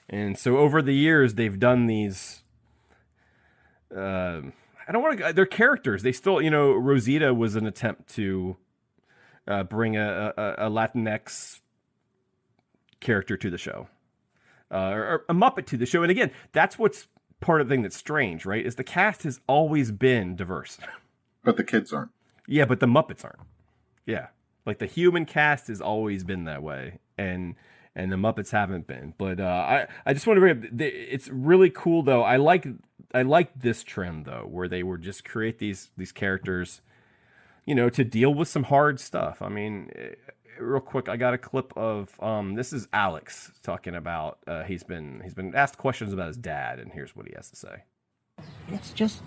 Speaker 3: And so over the years, they've done these. I don't want to. They're characters. They still, Rosita was an attempt to bring a Latinx character to the show, or a Muppet to the show. And again, that's what's part of the thing that's strange, right? Is the cast has always been diverse,
Speaker 4: but the kids aren't. Yeah,
Speaker 3: but the Muppets aren't. Yeah, like the human cast has always been that way, and the Muppets haven't been. But I just want to bring up. It's really cool though. I like this trend though, where they would just create these characters, to deal with some hard stuff. I mean, real quick, I got a clip of this is Alex talking about he's been asked questions about his dad, and here's what he has to say.
Speaker 20: It's just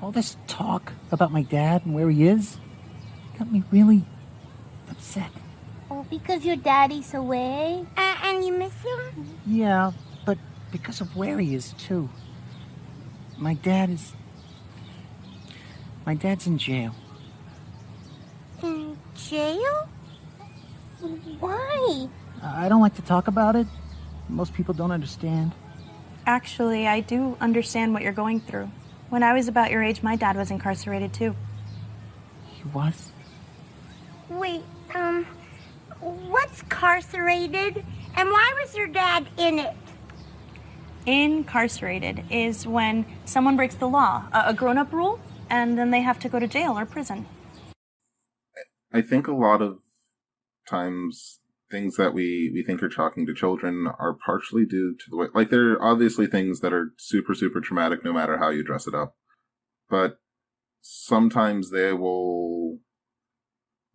Speaker 20: all this talk about my dad and where he is got me really upset.
Speaker 2: Oh, because your daddy's away? And you miss him?
Speaker 20: Yeah, but because of where he is, too. My dad's in jail.
Speaker 2: In jail? Why?
Speaker 20: I don't like to talk about it. Most people don't understand.
Speaker 21: Actually, I do understand what you're going through. When I was about your age, my dad was incarcerated too.
Speaker 20: He was?
Speaker 22: Wait, what's carcerated? And why was your dad in it?
Speaker 21: Incarcerated is when someone breaks the law, a grown-up rule, and then they have to go to jail or prison.
Speaker 4: I think a lot of times things that we think are shocking to children are partially due to the way, like, there are obviously things that are super, super traumatic no matter how you dress it up. But sometimes they will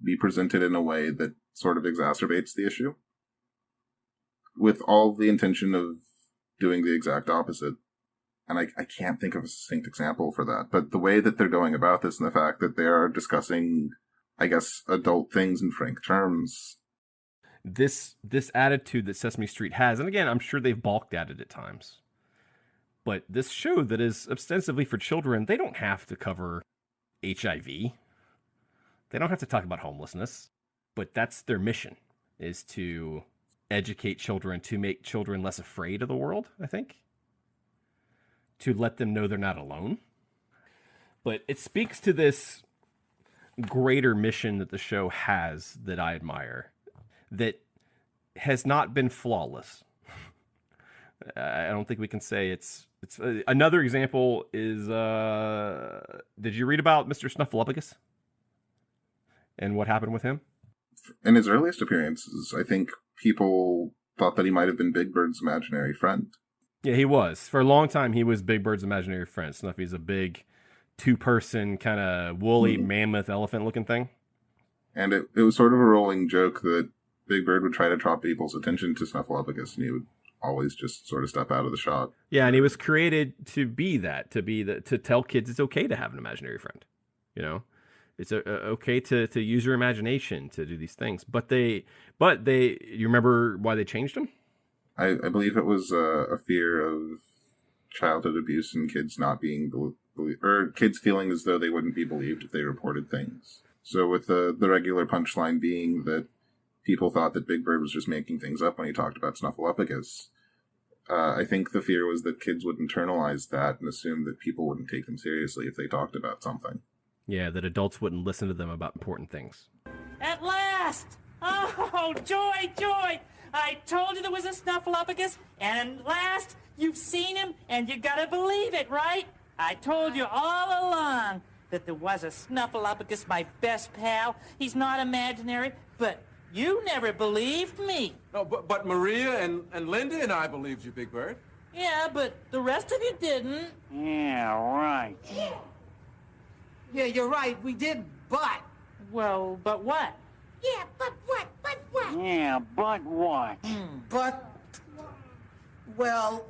Speaker 4: be presented in a way that sort of exacerbates the issue, with all the intention of doing the exact opposite. And I can't think of a succinct example for that. But the way that they're going about this and the fact that they are discussing, I guess, adult things in frank terms.
Speaker 3: This attitude that Sesame Street has, and again, I'm sure they've balked at it at times, but this show that is ostensibly for children, they don't have to cover HIV. They don't have to talk about homelessness, but that's their mission, is to educate children, to make children less afraid of the world, I think. To let them know they're not alone. But it speaks to this greater mission that the show has that I admire, that has not been flawless. I don't think we can say it's another example is, did you read about Mr. Snuffleupagus and what happened with him?
Speaker 4: In his earliest appearances, I think people thought that he might have been Big Bird's imaginary friend.
Speaker 3: Yeah, he was. For a long time, he was Big Bird's imaginary friend. Snuffy's a big two-person kind of woolly mammoth elephant-looking thing. And
Speaker 4: it was sort of a rolling joke that Big Bird would try to draw people's attention to Snuffleupagus, and he would always just sort of step out of the shot.
Speaker 3: Yeah, and he was created to be that, to tell kids it's okay to have an imaginary friend. You know, it's okay to use your imagination to do these things. But you remember why they changed him?
Speaker 4: I believe it was a fear of childhood abuse and kids not being believed, or kids feeling as though they wouldn't be believed if they reported things. So with the regular punchline being that people thought that Big Bird was just making things up when he talked about Snuffleupagus, I think the fear was that kids would internalize that and assume that people wouldn't take them seriously if they talked about something.
Speaker 3: Yeah, that adults wouldn't listen to them about important things.
Speaker 23: At last! Oh, joy, joy! I told you there was a Snuffleupagus, and at last you've seen him, and you gotta believe it, right? I told you all along that there was a Snuffleupagus, my best pal. He's not imaginary, but you never believed me.
Speaker 24: No, but Maria and Linda and I believed you, Big Bird.
Speaker 23: Yeah, but the rest of you didn't.
Speaker 9: Yeah, right.
Speaker 23: Yeah, you're right, we did, but... Well, but what?
Speaker 22: Yeah, but what? But what?
Speaker 9: Yeah, but what?
Speaker 23: But... Well,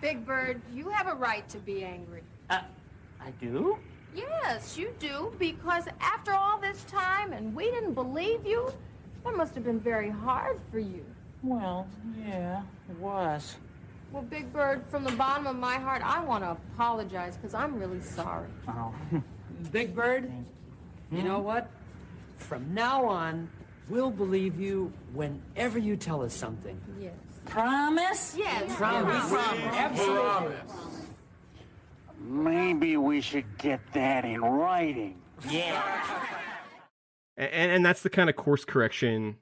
Speaker 15: Big Bird, you have a right to be angry.
Speaker 23: I do?
Speaker 15: Yes, you do, because after all this time and we didn't believe you, that must have been very hard for you.
Speaker 23: Well, yeah, it was.
Speaker 15: Well, Big Bird, from the bottom of my heart, I want to apologize because I'm really sorry.
Speaker 23: Oh.
Speaker 25: Big Bird, you know what? From now on, we'll believe you whenever you tell us something.
Speaker 15: Yes.
Speaker 23: Promise?
Speaker 15: Yes.
Speaker 25: Promise. Absolutely.
Speaker 9: Maybe we should get that in writing.
Speaker 23: Yeah.
Speaker 3: And that's the kind of course correction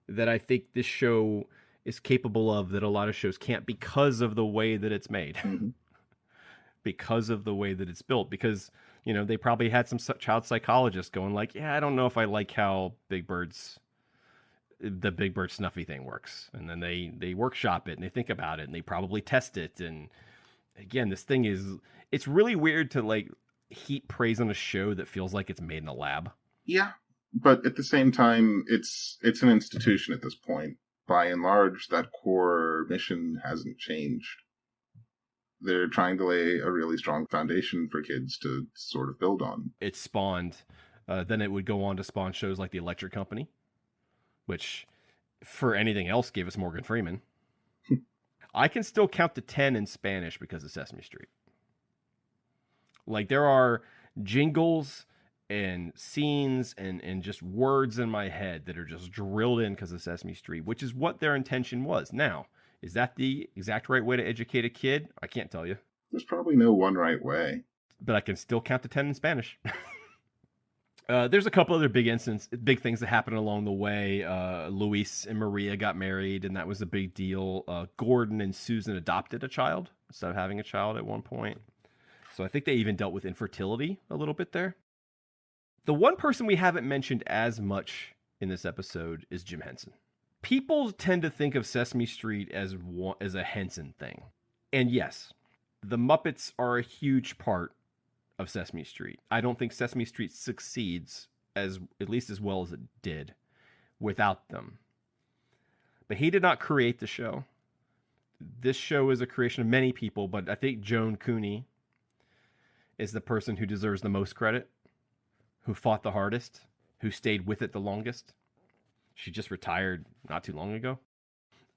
Speaker 3: that I think this show is capable of that a lot of shows can't, because of the way that it's made. Because of the way that it's built. Because, you know, they probably had some child psychologists going like, yeah, I don't know if I like how the Big Bird Snuffy thing works. And then they workshop it and they think about it and they probably test it. And again, this thing it's really weird to like heap praise on a show that feels like it's made in a lab.
Speaker 4: Yeah. But at the same time, it's an institution at this point. By and large, that core mission hasn't changed. They're trying to lay a really strong foundation for kids to sort of build on.
Speaker 3: It spawned, then it would go on to spawn shows like The Electric Company, which, for anything else, gave us Morgan Freeman. I can still count to 10 in Spanish because of Sesame Street. Like, there are jingles and scenes and just words in my head that are just drilled in because of Sesame Street, which is what their intention was. Now, Is that the exact right way to educate a kid? I can't tell you.
Speaker 4: There's probably no one right way.
Speaker 3: But I can still count to 10 in Spanish. There's a couple other big things that happened along the way. Luis and Maria got married, and that was a big deal. Gordon and Susan adopted a child instead of having a child at one point. So I think they even dealt with infertility a little bit there. The one person we haven't mentioned as much in this episode is Jim Henson. People tend to think of Sesame Street as a Henson thing. And yes, the Muppets are a huge part of Sesame Street. I don't think Sesame Street succeeds at least as well as it did without them. But he did not create the show. This show is a creation of many people, but I think Joan Cooney is the person who deserves the most credit, who fought the hardest, who stayed with it the longest. She just retired not too long ago.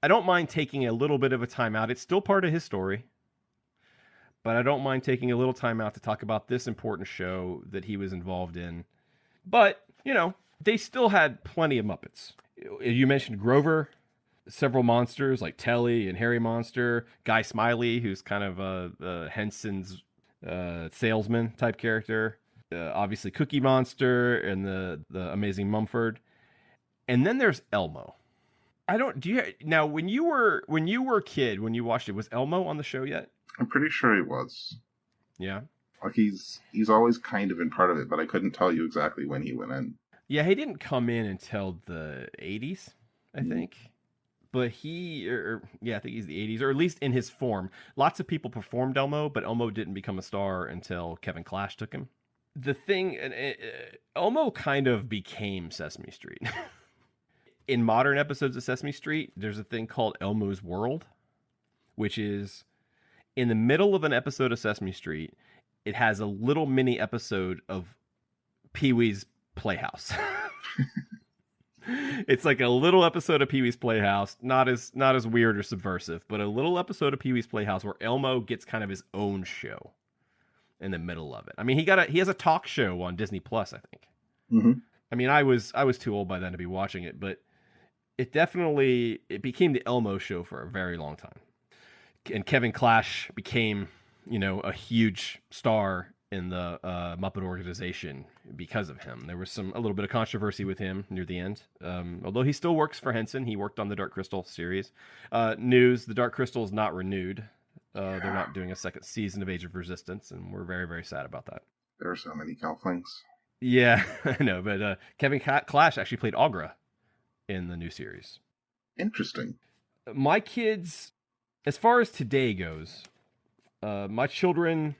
Speaker 3: I don't mind taking a little bit of a time out. It's still part of his story. But I don't mind taking a little time out to talk about this important show that he was involved in. But, they still had plenty of Muppets. You mentioned Grover, several monsters like Telly and Harry Monster, Guy Smiley, who's kind of Henson's salesman type character. Obviously Cookie Monster and the Amazing Mumford. And then there's Elmo. Now when you were a kid, when you watched it, was Elmo on the show yet?
Speaker 4: I'm pretty sure he was.
Speaker 3: Yeah.
Speaker 4: Like he's always kind of been part of it, but I couldn't tell you exactly when he went in.
Speaker 3: Yeah, he didn't come in until the 80s, I think. But I think he's the 80s, or at least in his form. Lots of people performed Elmo, but Elmo didn't become a star until Kevin Clash took him. The thing, Elmo kind of became Sesame Street. In modern episodes of Sesame Street, there's a thing called Elmo's World, which is in the middle of an episode of Sesame Street, it has a little mini episode of Pee-wee's Playhouse. It's like a little episode of Pee-wee's Playhouse, not as weird or subversive, but a little episode of Pee-wee's Playhouse where Elmo gets kind of his own show in the middle of it. I mean, he has a talk show on Disney Plus, I think.
Speaker 4: Mm-hmm.
Speaker 3: I mean, I was too old by then to be watching it, but it became the Elmo show for a very long time. And Kevin Clash became, a huge star in the Muppet organization because of him. There was a little bit of controversy with him near the end. Although he still works for Henson. He worked on the Dark Crystal series. News, the Dark Crystal is not renewed. They're not doing a second season of Age of Resistance, and we're very, very sad about that.
Speaker 4: There are so many Gelflings.
Speaker 3: Yeah, I know, but Kevin Clash actually played Aughra in the new series.
Speaker 4: Interesting.
Speaker 3: My kids, as far as today goes, my children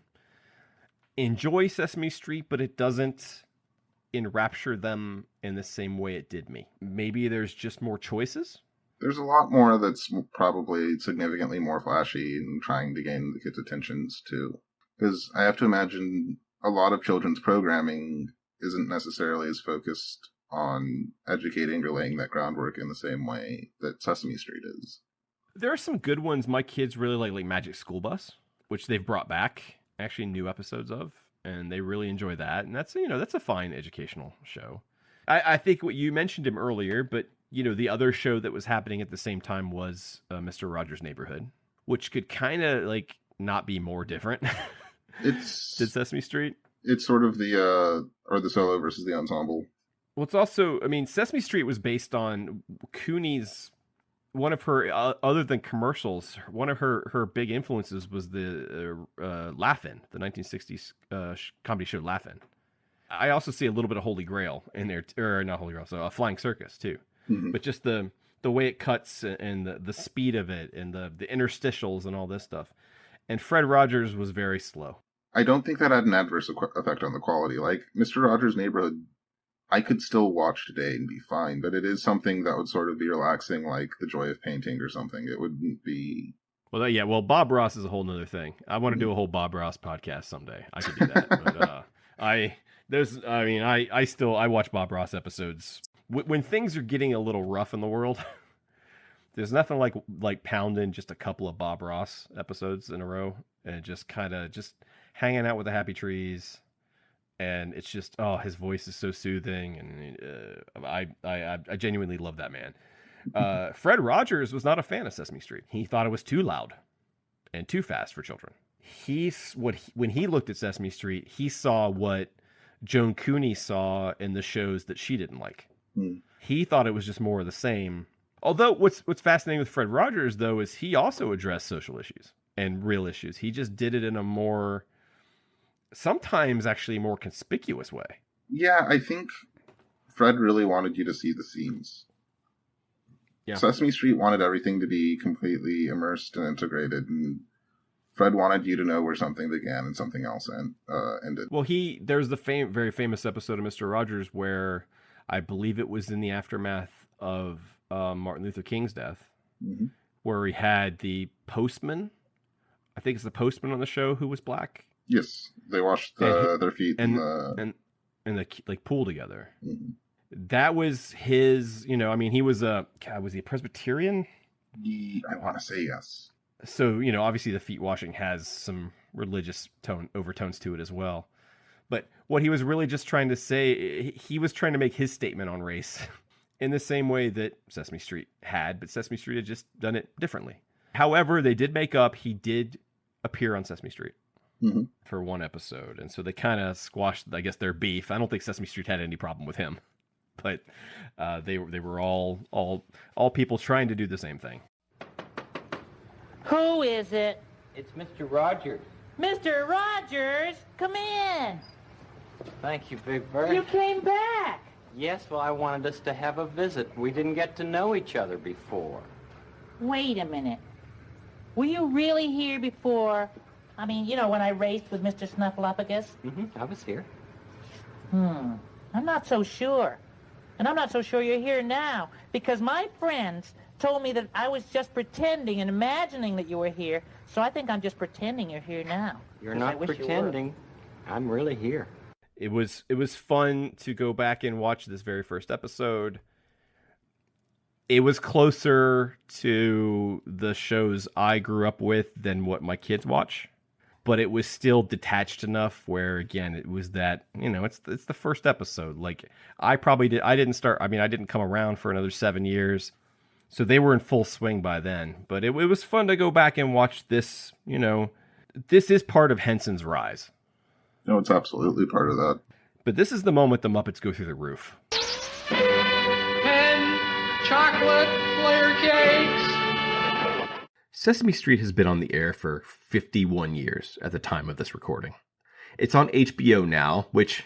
Speaker 3: enjoy Sesame Street, but it doesn't enrapture them in the same way it did me. Maybe there's just more choices.
Speaker 4: There's a lot more that's probably significantly more flashy and trying to gain the kids' attentions too. Because I have to imagine a lot of children's programming isn't necessarily as focused on educating or laying that groundwork in the same way that Sesame Street is.
Speaker 3: There are some good ones. My kids really like Magic School Bus, which they've brought back actually new episodes of, and they really enjoy that. And that's a fine educational show. I think what you mentioned him earlier, but the other show that was happening at the same time was Mr. Rogers' Neighborhood, which could kind of like not be more different. Did Sesame Street?
Speaker 4: It's sort of the solo versus the ensemble.
Speaker 3: Well, it's also, Sesame Street was based on Cooney's, one of her, other than commercials, one of her big influences was the Laugh-In, the 1960s comedy show Laugh-In. I also see a little bit of Holy Grail in there, or not Holy Grail, so Flying Circus too. Mm-hmm. But just the way it cuts and the speed of it and the interstitials and all this stuff. And Fred Rogers was very slow.
Speaker 4: I don't think that had an adverse effect on the quality. Like, Mr. Rogers' Neighborhood, I could still watch today and be fine, but it is something that would sort of be relaxing, like The Joy of Painting or something. It wouldn't be...
Speaker 3: Well, Bob Ross is a whole nother thing. I want to do a whole Bob Ross podcast someday. I could do that. But I watch Bob Ross episodes. When things are getting a little rough in the world, there's nothing like pounding just a couple of Bob Ross episodes in a row and just kind of just hanging out with the happy trees. And it's just, his voice is so soothing, and I genuinely love that man. Fred Rogers was not a fan of Sesame Street. He thought it was too loud and too fast for children. When he looked at Sesame Street, he saw what Joan Cooney saw in the shows that she didn't like. He thought it was just more of the same. Although what's fascinating with Fred Rogers, though, is he also addressed social issues and real issues. He just did it in a more, sometimes actually more conspicuous way.
Speaker 4: Yeah, I think Fred really wanted you to see the scenes.
Speaker 3: Yeah.
Speaker 4: Sesame Street wanted everything to be completely immersed and integrated, and Fred wanted you to know where something began and something else ended.
Speaker 3: Well, there's the very famous episode of Mr. Rogers where I believe it was in the aftermath of Martin Luther King's death, where he had the postman. I think it's the postman on the show who was black.
Speaker 4: Yes, they washed their feet
Speaker 3: and the like pool together. That was his. He was was he a Presbyterian?
Speaker 4: I want to say yes.
Speaker 3: So, obviously the feet washing has some religious overtones to it as well. But what he was really just trying to say, he was trying to make his statement on race in the same way that Sesame Street had, but Sesame Street had just done it differently. However, they did make up, he did appear on Sesame Street for one episode. And so they kind of squashed, I guess, their beef. I don't think Sesame Street had any problem with him, but they were all people trying to do the same thing.
Speaker 1: Who is it?
Speaker 5: It's Mr. Rogers.
Speaker 1: Mr. Rogers, come in.
Speaker 5: Thank you, Big Bird.
Speaker 1: You came back.
Speaker 5: Yes, well, I wanted us to have a visit. We didn't get to know each other before.
Speaker 1: Wait a minute. Were you really here before? I mean, when I raced with Mr. Snuffleupagus?
Speaker 5: I was here.
Speaker 1: I'm not so sure. And I'm not so sure you're here now, because my friends told me that I was just pretending and imagining that you were here, so I think I'm just pretending you're here now.
Speaker 5: You're not pretending. I'm really here.
Speaker 3: It was fun to go back and watch this very first episode. It was closer to the shows I grew up with than what my kids watch, but it was still detached enough where, again, it was that, it's the first episode. Like, I didn't come around for another 7 years. So they were in full swing by then, but it was fun to go back and watch this. This is part of Henson's rise.
Speaker 4: No, it's absolutely part of that.
Speaker 3: But this is the moment the Muppets go through the roof.
Speaker 6: 10 chocolate layer cakes.
Speaker 3: Sesame Street has been on the air for 51 years at the time of this recording. It's on HBO now, which,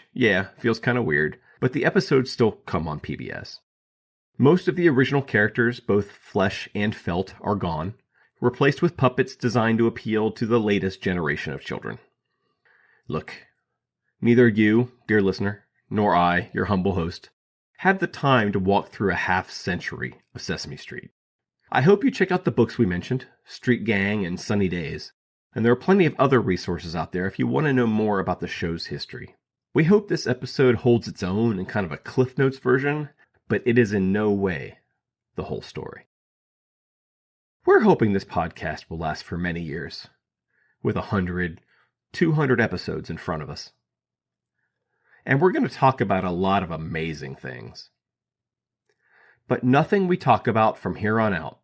Speaker 3: feels kind of weird, but the episodes still come on PBS. Most of the original characters, both flesh and felt, are gone, replaced with puppets designed to appeal to the latest generation of children. Look, neither you, dear listener, nor I, your humble host, had the time to walk through a half-century of Sesame Street. I hope you check out the books we mentioned, Street Gang and Sunny Days, and there are plenty of other resources out there if you want to know more about the show's history. We hope this episode holds its own in kind of a Cliff Notes version, but it is in no way the whole story. We're hoping this podcast will last for many years, with 100, 200 episodes in front of us. And we're going to talk about a lot of amazing things. But nothing we talk about from here on out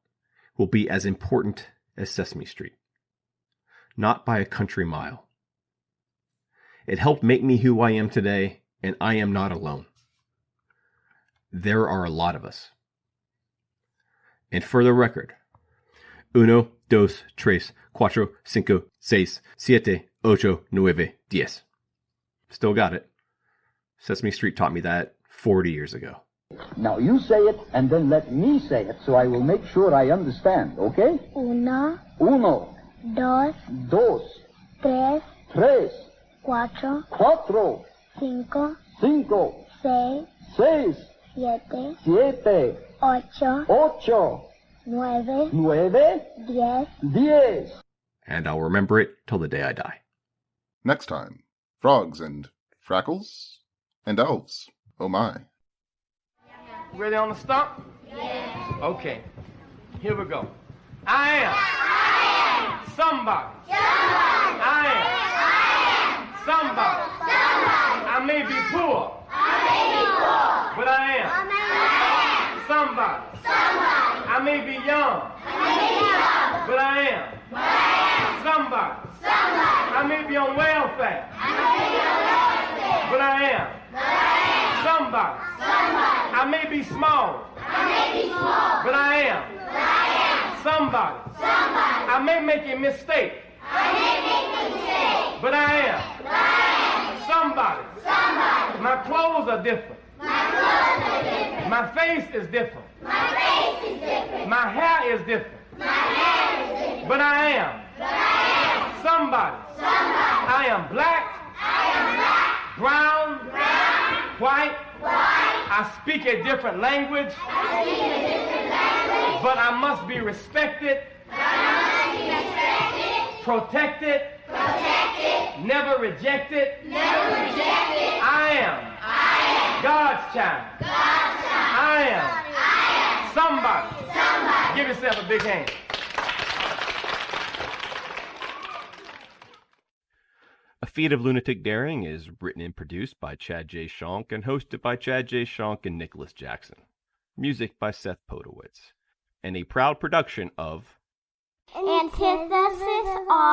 Speaker 3: will be as important as Sesame Street. Not by a country mile. It helped make me who I am today, and I am not alone. There are a lot of us. And for the record, 1, 2, 3, 4, 5, 6, 7, 8, 9, 10. Still got it. Sesame Street taught me that 40 years ago.
Speaker 8: Now you say it, and then let me say it, so I will make sure I understand, okay?
Speaker 22: 1,
Speaker 8: 2,
Speaker 22: 2,
Speaker 8: 3,
Speaker 22: 3,
Speaker 8: 4,
Speaker 22: 4,
Speaker 8: 5,
Speaker 22: 5,
Speaker 8: 6,
Speaker 22: 7,
Speaker 8: 7,
Speaker 22: 8, 9,
Speaker 8: 10.
Speaker 3: And I'll remember it till the day I die.
Speaker 4: Next time, frogs and frackles and elves. Oh my.
Speaker 6: Ready on the stump? Yeah. Okay. Here we go. I am somebody. I am somebody. I may be poor. But I am somebody. I may be young. But I am. Somebody. I may be on welfare. But I am. Somebody. I may be small. But I am. Somebody. I may make a mistake. But I am. Somebody. My clothes are different. My face is different. My hair is different. But I am. Somebody. I am black. Brown. White. I speak a different language. But I must be respected. Protected. Never rejected. I am. God's child. I am. Somebody. Give yourself a big hand.
Speaker 3: A Feat of Lunatic Daring is written and produced by Chad J. Shonk and hosted by Chad J. Shonk and Nicholas Jackson. Music by Seth Podowitz. And a proud production of
Speaker 2: Antithesis on